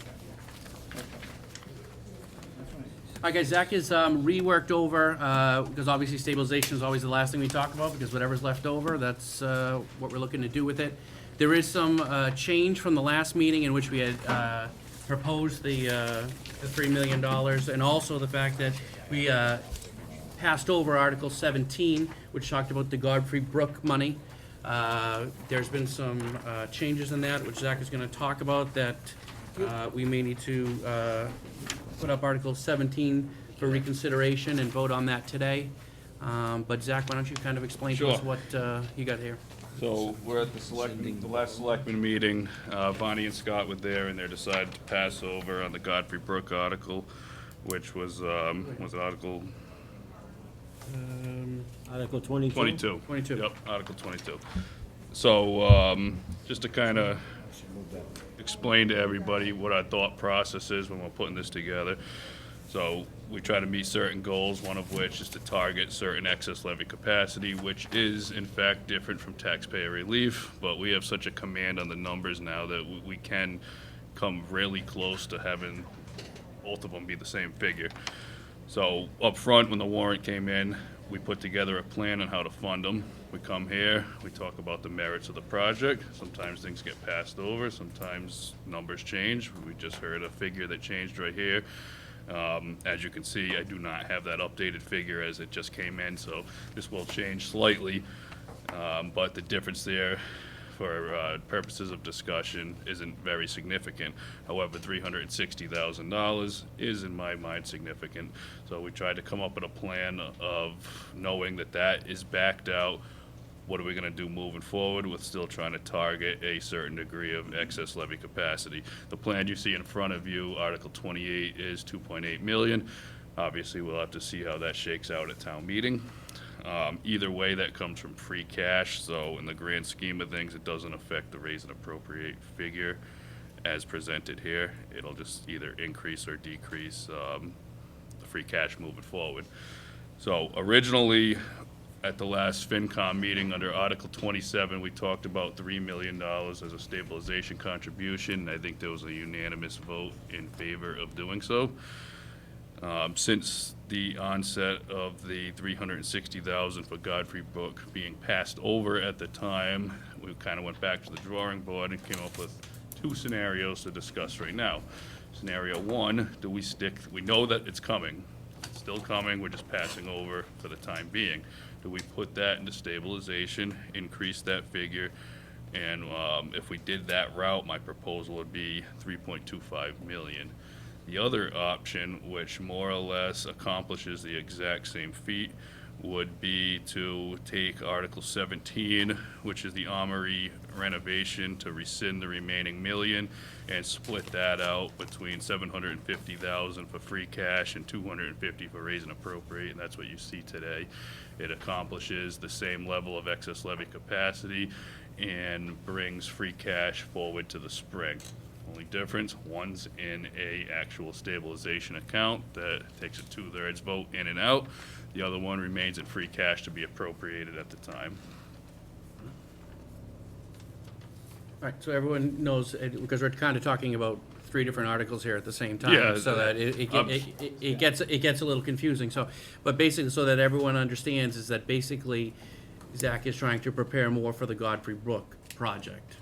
Speaker 1: right, guys, Zach is reworked over, because obviously stabilization is always the last thing we talk about, because whatever's left over, that's what we're looking to do with it. There is some change from the last meeting in which we had proposed the $3 million, and also the fact that we passed over Article 17, which talked about the Godfrey Brook money. There's been some changes in that, which Zach is gonna talk about, that we may need to put up Article 17 for reconsideration and vote on that today. But Zach, why don't you kind of explain to us
Speaker 15: Sure.
Speaker 1: what you got here?
Speaker 15: So we're at the last selectmen meeting, Bonnie and Scott were there, and they decided to pass over on the Godfrey Brook article, which was it Article
Speaker 9: Article 22?
Speaker 15: 22?
Speaker 1: 22.
Speaker 15: Yep, Article 22. So, just to kind of explain to everybody what our thought process is when we're putting this together. So, we try to meet certain goals, one of which is to target certain excess levy capacity, which is in fact different from taxpayer relief, but we have such a command on the numbers now that we can come really close to having both of them be the same figure. So up front, when the warrant came in, we put together a plan on how to fund them. We come here, we talk about the merits of the project. Sometimes things get passed over, sometimes numbers change. We just heard a figure that changed right here. As you can see, I do not have that updated figure as it just came in, so this will change slightly. But the difference there, for purposes of discussion, isn't very significant. However, $360,000 is, in my mind, significant. So we tried to come up with a plan of knowing that that is backed out. What are we gonna do moving forward with still trying to target a certain degree of excess levy capacity? The plan you see in front of you, Article 28, is 2.8 million. Obviously, we'll have to see how that shakes out at town meeting. Either way, that comes from free cash, so in the grand scheme of things, it doesn't affect the raise and appropriate figure as presented here. It'll just either increase or decrease the free cash moving forward. So originally, at the last FinCom meeting, under Article 27, we talked about $3 million as a stabilization contribution. I think there was a unanimous vote in favor of doing so. Since the onset of the $360,000 for Godfrey Brook being passed over at the time, we kind of went back to the drawing board and came up with two scenarios to discuss right now. Scenario one, do we stick, we know that it's coming. It's still coming, we're just passing over for the time being. Do we put that into stabilization, increase that figure? And if we did that route, my proposal would be 3.25 million. The other option, which more or less accomplishes the exact same feat, would be to take Article 17, which is the armory renovation, to rescind the remaining million and split that out between 750,000 for free cash and 250 for raise and appropriate, and that's what you see today. It accomplishes the same level of excess levy capacity and brings free cash forward to the spring. Only difference, one's in a actual stabilization account that takes a 2/3 vote in and out. The other one remains in free cash to be appropriated at the time.
Speaker 1: All right, so everyone knows, because we're kind of talking about three different articles here at the same time.
Speaker 15: Yeah,
Speaker 1: So that it gets a little confusing, so, but basically, so that everyone understands, is that basically Zach is trying to prepare more for the Godfrey Brook project.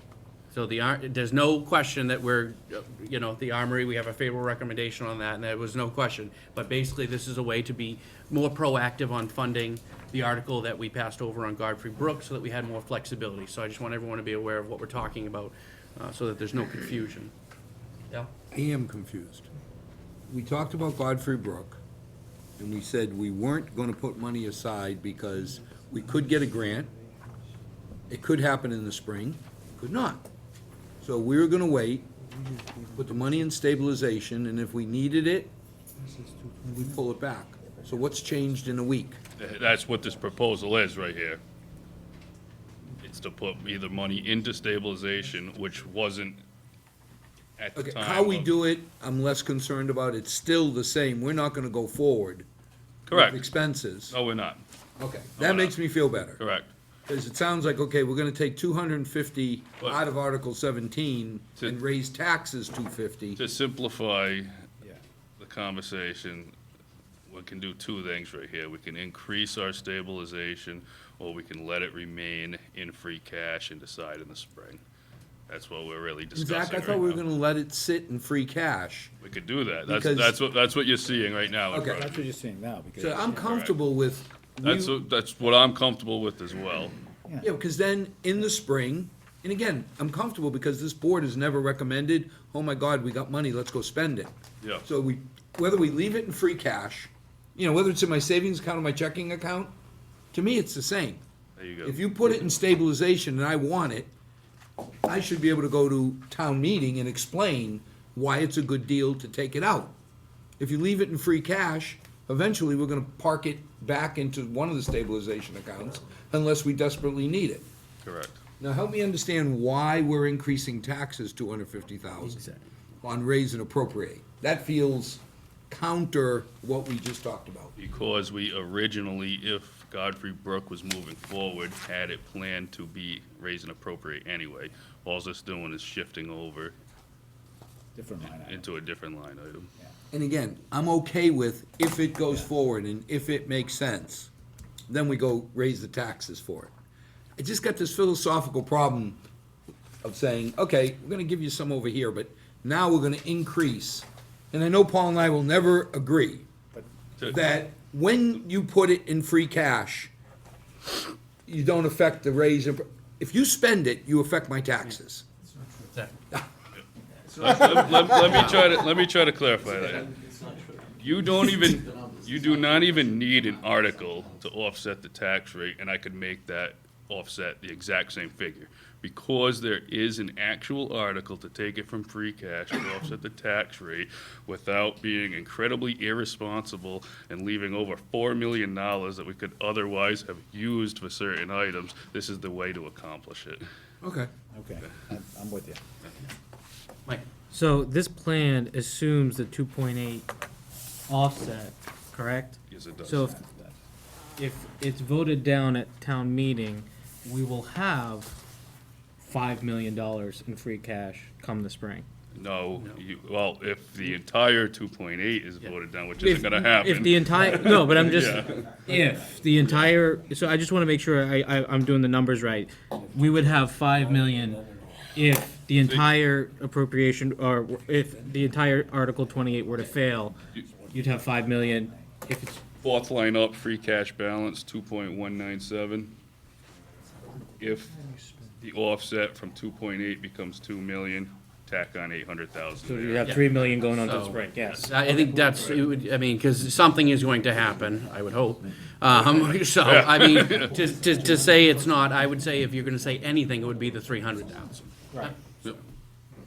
Speaker 1: So there's no question that we're, the Armory, we have a favorable recommendation on that, and there was no question. But basically, this is a way to be more proactive on funding the article that we passed over on Godfrey Brook, so that we had more flexibility. So I just want everyone to be aware of what we're talking about, so that there's no confusion. Yeah?
Speaker 7: I am confused. We talked about Godfrey Brook, and we said we weren't gonna put money aside because we could get a grant. It could happen in the spring, could not. So we were gonna wait, put the money in stabilization, and if we needed it, we'd pull it back. So what's changed in a week?
Speaker 15: That's what this proposal is right here. It's to put either money into stabilization, which wasn't at the
Speaker 7: Okay,
Speaker 15: time.
Speaker 7: how we
Speaker 15: of-
Speaker 7: do it, I'm less concerned about. It's still the same. We're not gonna go forward.
Speaker 15: Correct.
Speaker 7: With expenses.
Speaker 15: No, we're not.
Speaker 7: Okay,
Speaker 15: No,
Speaker 7: that
Speaker 15: we're
Speaker 7: makes
Speaker 15: not.
Speaker 7: me feel better.
Speaker 15: Correct.
Speaker 7: Because it sounds like, okay, we're gonna take 250
Speaker 15: But-
Speaker 7: out of Article 17
Speaker 15: To-
Speaker 7: and raise taxes 250.
Speaker 15: To simplify the conversation, we can do two things right here. We can increase our stabilization, or we can let it remain in free cash and decide in the spring. That's what we're really discussing
Speaker 7: Zach, I
Speaker 15: right
Speaker 7: thought we were
Speaker 15: now.
Speaker 7: gonna let it sit in free cash.
Speaker 15: We could do that.
Speaker 7: Because-
Speaker 15: That's what you're seeing right now. in
Speaker 7: Okay.
Speaker 15: front of
Speaker 6: That's
Speaker 15: you.
Speaker 6: what you're saying now, because.
Speaker 7: So I'm comfortable with.
Speaker 15: That's what I'm comfortable with as well.
Speaker 7: Yeah, because then in the spring, and again, I'm comfortable because this board has never recommended, oh my God, we got money, let's go spend it.
Speaker 15: Yeah.
Speaker 7: So whether we leave it in free cash, whether it's in my savings account or my checking account, to me, it's the same.
Speaker 15: There you go.
Speaker 7: If you put it in stabilization and I want it, I should be able to go to town meeting and explain why it's a good deal to take it out. If you leave it in free cash, eventually we're gonna park it back into one of the stabilization accounts unless we desperately need it.
Speaker 15: Correct.
Speaker 7: Now, help me understand why we're increasing taxes 250,000 on raise and appropriate. That feels counter what we just talked about.
Speaker 15: Because we originally, if Godfrey Brook was moving forward, had it planned to be raise and appropriate anyway. All it's doing is shifting over
Speaker 6: Different line item.
Speaker 15: into a different line item.
Speaker 7: And again, I'm okay with if it goes forward and if it makes sense, then we go raise the taxes for it. I just got this philosophical problem of saying, okay, we're gonna give you some over here, but now we're gonna increase. And I know Paul and I will never agree that when you put it in free cash, you don't affect the raise. If you spend it, you affect my taxes.
Speaker 15: Let me try to clarify that. You do not even need an article to offset the tax rate, and I could make that offset the exact same figure. Because there is an actual article to take it from free cash to offset the tax rate without being incredibly irresponsible and leaving over $4 million that we could otherwise have used for certain items, this is the way to accomplish it.
Speaker 7: Okay.
Speaker 6: Okay, I'm with you.
Speaker 1: Mike?
Speaker 11: So this plan assumes the 2.8 offset, correct?
Speaker 15: Yes, it does.
Speaker 11: So if it's voted down at town meeting, we will have $5 million in free cash come the spring.
Speaker 15: No, well, if the entire 2.8 is voted down, which isn't gonna happen.
Speaker 11: If the entire, no, but I'm just,
Speaker 15: Yeah.
Speaker 11: if the entire, so I just wanna make sure I'm doing the numbers right. We would have 5 million if the entire appropriation, or if the entire Article 28 were to fail, you'd have 5 million. If it's,
Speaker 15: Fourth line up, free cash balance, 2.197. If the offset from 2.8 becomes 2 million, tack on 800,000
Speaker 11: so
Speaker 15: there.
Speaker 11: you have 3 million going on to the
Speaker 1: So-
Speaker 11: spring, yes.
Speaker 1: I think that's, it would, I mean, because something is going to happen, I would hope. So, I mean, to say it's not, I would say if you're gonna say anything, it would be the 300,000.
Speaker 11: Right.
Speaker 1: Yep.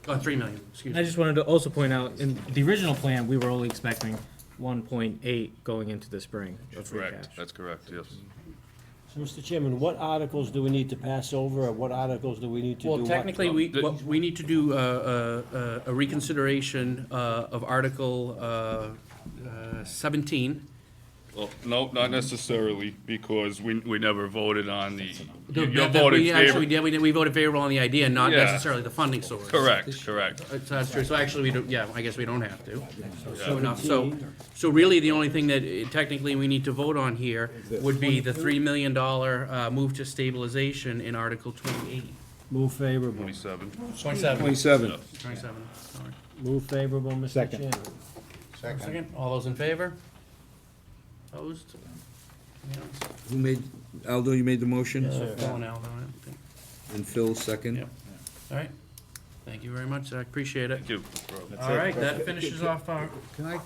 Speaker 1: Oh, 3 million, excuse
Speaker 11: I
Speaker 1: me.
Speaker 11: just wanted to also point out, in the original plan, we were only expecting 1.8 going into the spring of free
Speaker 15: Correct,
Speaker 11: cash.
Speaker 15: that's correct, yes.
Speaker 9: So, Mr. Chairman, what articles do we need to pass over, or what articles do we need to do?
Speaker 1: Well,
Speaker 9: what?
Speaker 1: technically, we need to do a reconsideration of Article 17.
Speaker 15: Well, no, not necessarily, because we never voted on the,
Speaker 1: The-
Speaker 15: you're
Speaker 1: the-
Speaker 15: voting
Speaker 1: we actually
Speaker 15: favor.
Speaker 1: did, we voted favorable on the idea, not
Speaker 15: Yeah.
Speaker 1: necessarily the funding source.
Speaker 15: Correct, correct.
Speaker 1: So that's true, so actually, we don't, yeah, I guess we don't have to. So, no,
Speaker 9: 17.
Speaker 1: so really, the only thing that technically we need to vote on here would be the $3 million move to stabilization in Article 28.
Speaker 9: Move favorable.
Speaker 15: 27.
Speaker 1: 27.
Speaker 7: 27.
Speaker 1: 27, sorry.
Speaker 9: Move favorable, Mr.
Speaker 6: Second.
Speaker 9: Chairman.
Speaker 1: Second, all those in favor? Opposed? Unanimous.
Speaker 7: Who made, Aldo, you made the motion?
Speaker 1: Phil and Al, I think.
Speaker 7: And Phil, second?
Speaker 1: Yep. All right, thank you very much, Zach, appreciate it.
Speaker 15: Thank you.
Speaker 1: All right, that finishes off our,
Speaker 2: Can I,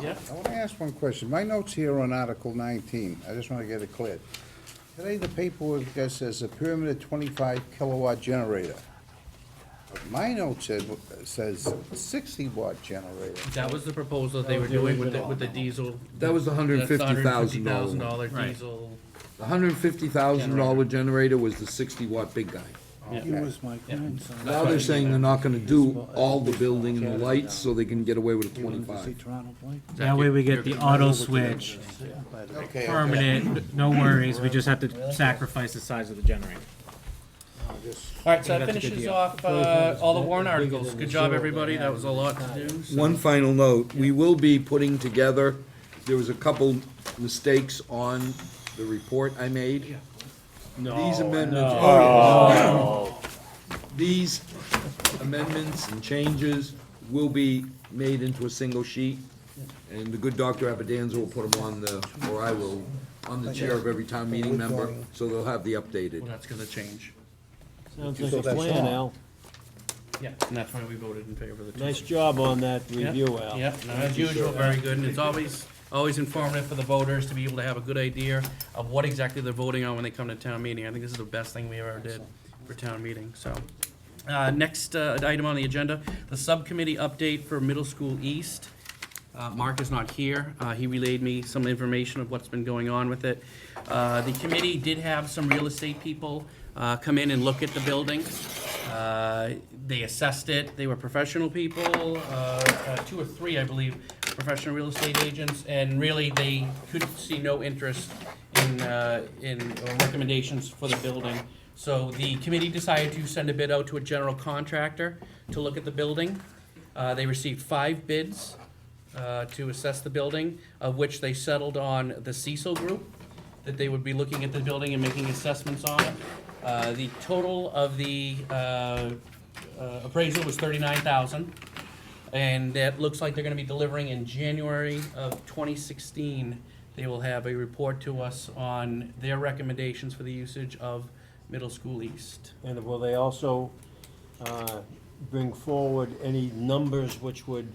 Speaker 1: yeah,
Speaker 2: I want to ask one question. My notes here on Article 19, I just want to get it clear. Today, the paperwork says a pyramid 25 kilowatt generator. But my note says 60-watt generator.
Speaker 1: that was the proposal they were doing with the diesel.
Speaker 7: That was the
Speaker 1: That's the
Speaker 7: $150,000
Speaker 1: $150,000
Speaker 11: Right.
Speaker 1: diesel.
Speaker 7: The $150,000 generator was the 60-watt big guy. Now they're saying they're not gonna do all the building and the lights, so they can get away with a 25.
Speaker 11: That way we get the auto switch,
Speaker 2: Okay.
Speaker 11: permanent, no worries, we just have to sacrifice the size of the generator.
Speaker 1: All right, so that
Speaker 11: That's a good
Speaker 1: finishes
Speaker 11: deal.
Speaker 1: off all the warrant articles. Good job, everybody, that was a lot to do. so-
Speaker 7: One final note, we will be putting together, there was a couple mistakes on the report I made. These amendments, these amendments and changes will be made into a single sheet, and the good Dr. Abedanza will put them on the, or I will, on the chair of every town meeting member, so they'll have the updated.
Speaker 1: Well, that's gonna change.
Speaker 9: Sounds like a plan, Al.
Speaker 1: Yeah, and that's why we voted in favor of the two.
Speaker 9: Nice job on that review, Al.
Speaker 1: Yep, no, as usual, very good, and it's always informative for the voters to be able to have a good idea of what exactly they're voting on when they come to town meeting. I think this is the best thing we ever did for town meeting, so. Next item on the agenda, the subcommittee update for Middle School East. Mark is not here. He relayed me some information of what's been going on with it. The committee did have some real estate people come in and look at the building. They assessed it. They were professional people, 2 or 3, I believe, professional real estate agents, and really, they could see no interest in recommendations for the building. So the committee decided to send a bid out to a general contractor to look at the building. They received 5 bids to assess the building, of which they settled on the Cecil Group, that they would be looking at the building and making assessments on it. The total of the appraisal was $39,000, and that looks like they're gonna be delivering in January of 2016. They will have a report to us on their recommendations for the usage of Middle School East.
Speaker 9: And will they also bring forward any numbers which would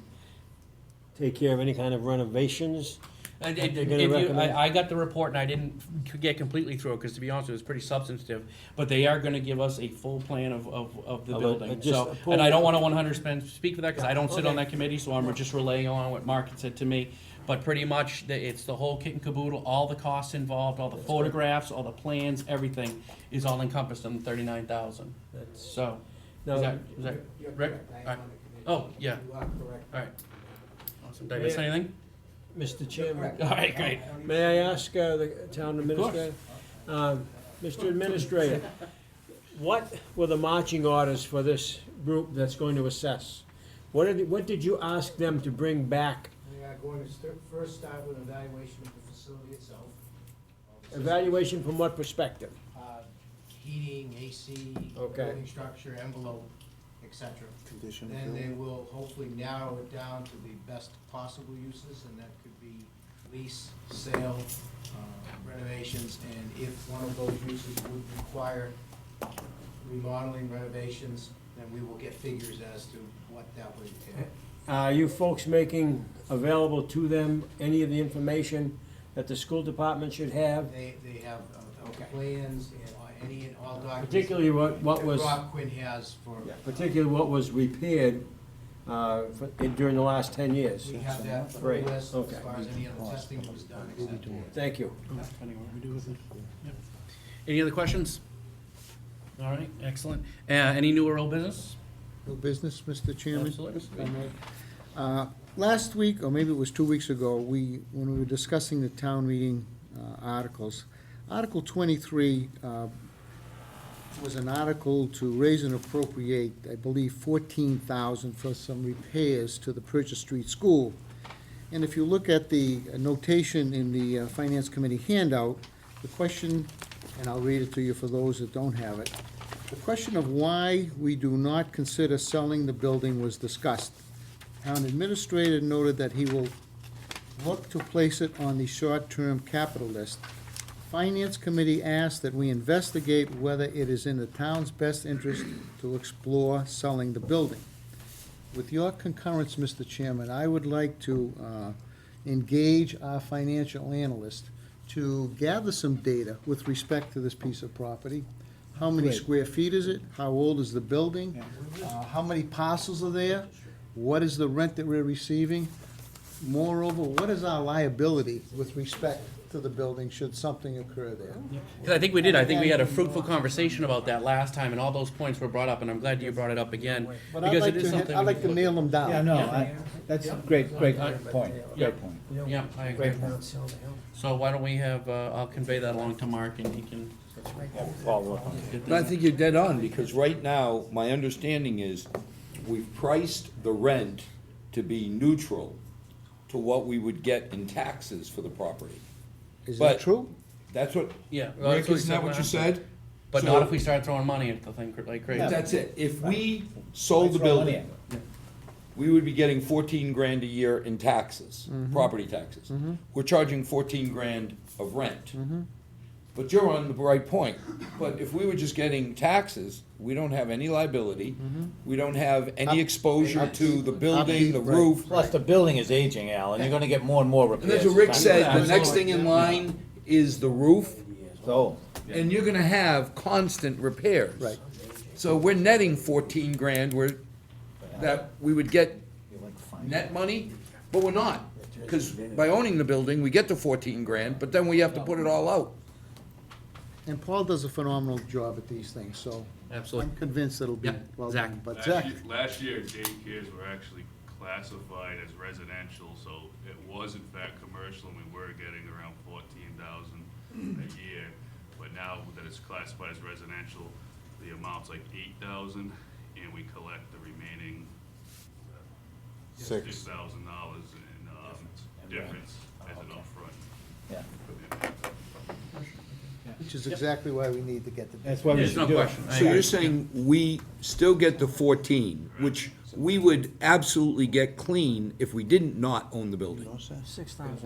Speaker 9: take care of any kind of renovations
Speaker 1: If
Speaker 9: they're gonna
Speaker 1: you,
Speaker 9: recommend?
Speaker 1: I got the report and I didn't get completely through it, because to be honest, it was pretty substantive, but they are gonna give us a full plan of the
Speaker 9: Of it,
Speaker 1: building,
Speaker 9: just
Speaker 1: so,
Speaker 9: a full-
Speaker 1: and I don't wanna 100% speak for that, because I don't sit on
Speaker 9: Okay.
Speaker 1: that committee, so I'm just relaying on what Mark had said to me. But pretty much, it's the whole kit and caboodle, all the costs involved, all the photographs, all the plans, everything is all encompassed in the 39,000.
Speaker 9: That's-
Speaker 1: So,
Speaker 9: Now-
Speaker 1: is that, Rick? Alright. Oh, yeah.
Speaker 3: You are correct.
Speaker 1: Alright. Awesome, did I miss anything?
Speaker 9: Mr. Chairman.
Speaker 1: All right, great.
Speaker 9: May I ask the town administrator? Mr. Administrator, what were the marching orders for this group that's going to assess? What did you ask them to bring back?
Speaker 3: We are going to first start with an evaluation of the facility itself.
Speaker 9: Evaluation from what perspective?
Speaker 3: Heating, AC,
Speaker 9: Okay.
Speaker 3: building structure, envelope, et cetera.
Speaker 2: Condition
Speaker 3: Then
Speaker 2: of
Speaker 3: they
Speaker 2: building.
Speaker 3: will hopefully narrow it down to the best possible uses, and that could be lease, sale, renovations, and if one of those uses would require remodeling, renovations, then we will get figures as to what that would entail.
Speaker 9: Are you folks making available to them any of the information that the school department should have?
Speaker 3: They have plans and any and all documents.
Speaker 9: Particularly what was,
Speaker 3: that Rob Quinn has for.
Speaker 9: particularly what was repaired during the last 10 years?
Speaker 3: We have that full
Speaker 9: Great,
Speaker 3: list as
Speaker 9: okay.
Speaker 3: far as any other testing that was done, et cetera.
Speaker 9: Thank you.
Speaker 1: Any other questions? All right, excellent. Any new or old business?
Speaker 3: No business, Mr. Chairman?
Speaker 1: Absolutely.
Speaker 3: if I may. Last week, or maybe it was 2 weeks ago, when we were discussing the town meeting articles, Article 23 was an article to raise and appropriate, I believe, $14,000 for some repairs to the Purchase Street School. And if you look at the notation in the Finance Committee handout, the question, and I'll read it to you for those that don't have it, the question of why we do not consider selling the building was discussed. Town administrator noted that he will look to place it on the short-term capital list. Finance Committee asked that we investigate whether it is in the town's best interest to explore selling the building. With your concurrence, Mr. Chairman, I would like to engage our financial analyst to gather some data with respect to this piece of property. How many square feet is it? How old is the building? How many parcels are there? What is the rent that we're receiving? Moreover, what is our liability with respect to the building should something occur there?
Speaker 1: Because I think we did. I think we had a fruitful conversation about that last time, and all those points were brought up, and I'm glad you brought it up again.
Speaker 3: But I'd
Speaker 1: Because
Speaker 3: like
Speaker 1: it is something.
Speaker 3: I'd like to nail them down.
Speaker 6: Yeah, no, that's a great point,
Speaker 1: Yeah.
Speaker 6: great point.
Speaker 1: Yeah, I agree. So why don't we have, I'll convey that along to Mark, and he can. get
Speaker 7: And I
Speaker 1: this-
Speaker 7: think you're dead on, because right now, my understanding is, we've priced the rent to be neutral to what we would get in taxes for the property.
Speaker 3: Is
Speaker 7: But-
Speaker 3: that true?
Speaker 7: That's what,
Speaker 1: Yeah. well,
Speaker 7: Rick,
Speaker 1: that's he
Speaker 7: isn't that what you
Speaker 1: last
Speaker 7: said?
Speaker 1: time. But
Speaker 7: So-
Speaker 1: not if we start throwing money at the thing like crazy.
Speaker 7: That's it. If we sold the
Speaker 6: Throw money
Speaker 7: building,
Speaker 6: at
Speaker 7: we would be getting 14 grand a year in taxes, property taxes. We're charging 14 grand of rent. But you're on the right point. But if we were just getting taxes, we don't have any liability. We don't have any exposure to the building, the roof.
Speaker 6: Plus, the building is aging, Al, and you're gonna get more and more repairs.
Speaker 7: And that's what Rick said, the next thing in line is the roof,
Speaker 6: So,
Speaker 7: and you're gonna have constant repairs.
Speaker 3: Right.
Speaker 7: So we're netting 14 grand, that we would get net money, but we're not. Because by owning the building, we get the 14 grand, but then we have to put it all out.
Speaker 3: And Paul does a phenomenal job at these things, so
Speaker 1: Absolutely.
Speaker 3: I'm convinced it'll be
Speaker 1: Yeah,
Speaker 3: well
Speaker 1: Zach.
Speaker 3: done. But Zach,
Speaker 15: Last year, daycares were actually classified as residential, so it was in fact commercial, and we were getting around 14,000 a year. But now that it's classified as residential, the amount's like 8,000, and we collect the remaining $6,000 in difference as an upfront.
Speaker 6: yeah.
Speaker 3: which is exactly why we need to get the.
Speaker 6: That's why we
Speaker 1: There's
Speaker 6: should
Speaker 1: no
Speaker 6: do it.
Speaker 1: question. I
Speaker 7: So
Speaker 1: agree.
Speaker 7: you're saying we still get the 14, which we would absolutely get clean if we didn't not own the building?
Speaker 11: 6,000.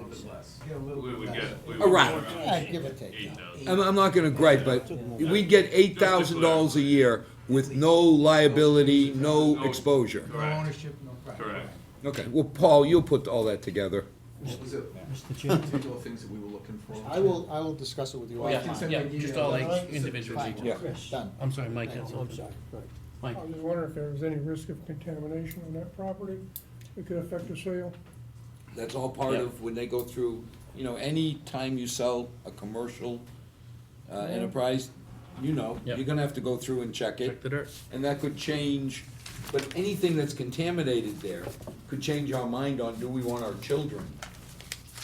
Speaker 15: We would get. we would
Speaker 7: Around.
Speaker 15: get
Speaker 3: Yeah, give or take.
Speaker 15: 8,000.
Speaker 7: I'm not gonna gripe, but we'd get $8,000 a year with no liability, no exposure.
Speaker 3: No ownership, no pride.
Speaker 15: Correct.
Speaker 7: Okay, well, Paul, you'll put all that together.
Speaker 8: What was it?
Speaker 9: Mr. Chairman.
Speaker 8: Particular things that we were looking for?
Speaker 3: I will discuss it with you
Speaker 1: Oh, yeah,
Speaker 3: offline.
Speaker 1: yeah, just all like individual
Speaker 3: Fine.
Speaker 1: people.
Speaker 7: Yeah.
Speaker 3: Done.
Speaker 1: I'm sorry, Mike had
Speaker 9: I'm
Speaker 1: something.
Speaker 9: sorry, right.
Speaker 1: Mike?
Speaker 4: I was just wondering if there was any risk of contamination on that property that could affect the sale?
Speaker 7: That's all part
Speaker 1: Yeah.
Speaker 7: of when they go through, any time you sell a commercial enterprise,
Speaker 1: Yep.
Speaker 7: you're gonna have to go through and check it.
Speaker 1: Check the dirt.
Speaker 7: And that could change, but anything that's contaminated there could change our mind on, do we want our children?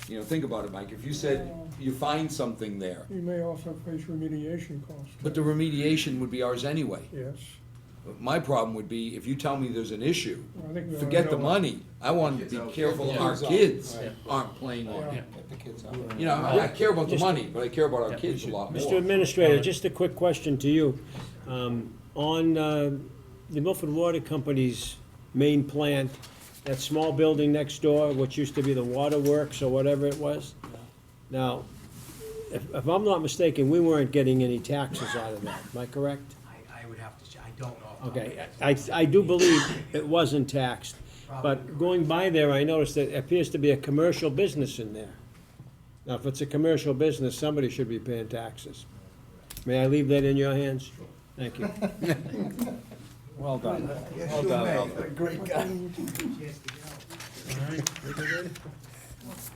Speaker 7: Think about it, Mike, if you said you find something there,
Speaker 4: You may also face remediation costs.
Speaker 7: but the remediation would be ours anyway.
Speaker 4: Yes.
Speaker 7: My problem would be, if you tell me there's an issue,
Speaker 4: I think we ought to
Speaker 7: forget the
Speaker 4: know-
Speaker 7: money. I want to be careful our kids aren't playing on it.
Speaker 3: Get the kids out.
Speaker 7: I care about the money, but I care about our kids a lot
Speaker 9: Mr.
Speaker 7: more.
Speaker 9: Administrator, just a quick question to you. On the Milford Water Company's main plant, that small building next door, which used to be the water works or whatever it was. Now, if I'm not mistaken, we weren't getting any taxes out of that, am I correct?
Speaker 16: I would have to, I don't know.
Speaker 9: Okay, I do believe it wasn't taxed, but going by there, I noticed that it appears to be a commercial business in there. Now, if it's a commercial business, somebody should be paying taxes. May I leave that in your hands? Thank you.
Speaker 7: Well done. Well done.
Speaker 3: Great guy.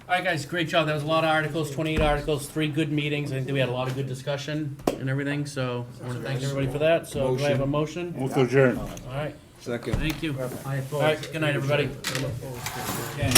Speaker 1: All right, guys, great job. That was a lot of articles, 28 articles, 3 good meetings. I think we had a lot of good discussion and everything, so I want to thank everybody for that. So do I have a motion?
Speaker 4: Move to adjourn.
Speaker 1: All right,
Speaker 7: Second.
Speaker 1: thank you. All right, good night, everybody.
Speaker 6: Okay.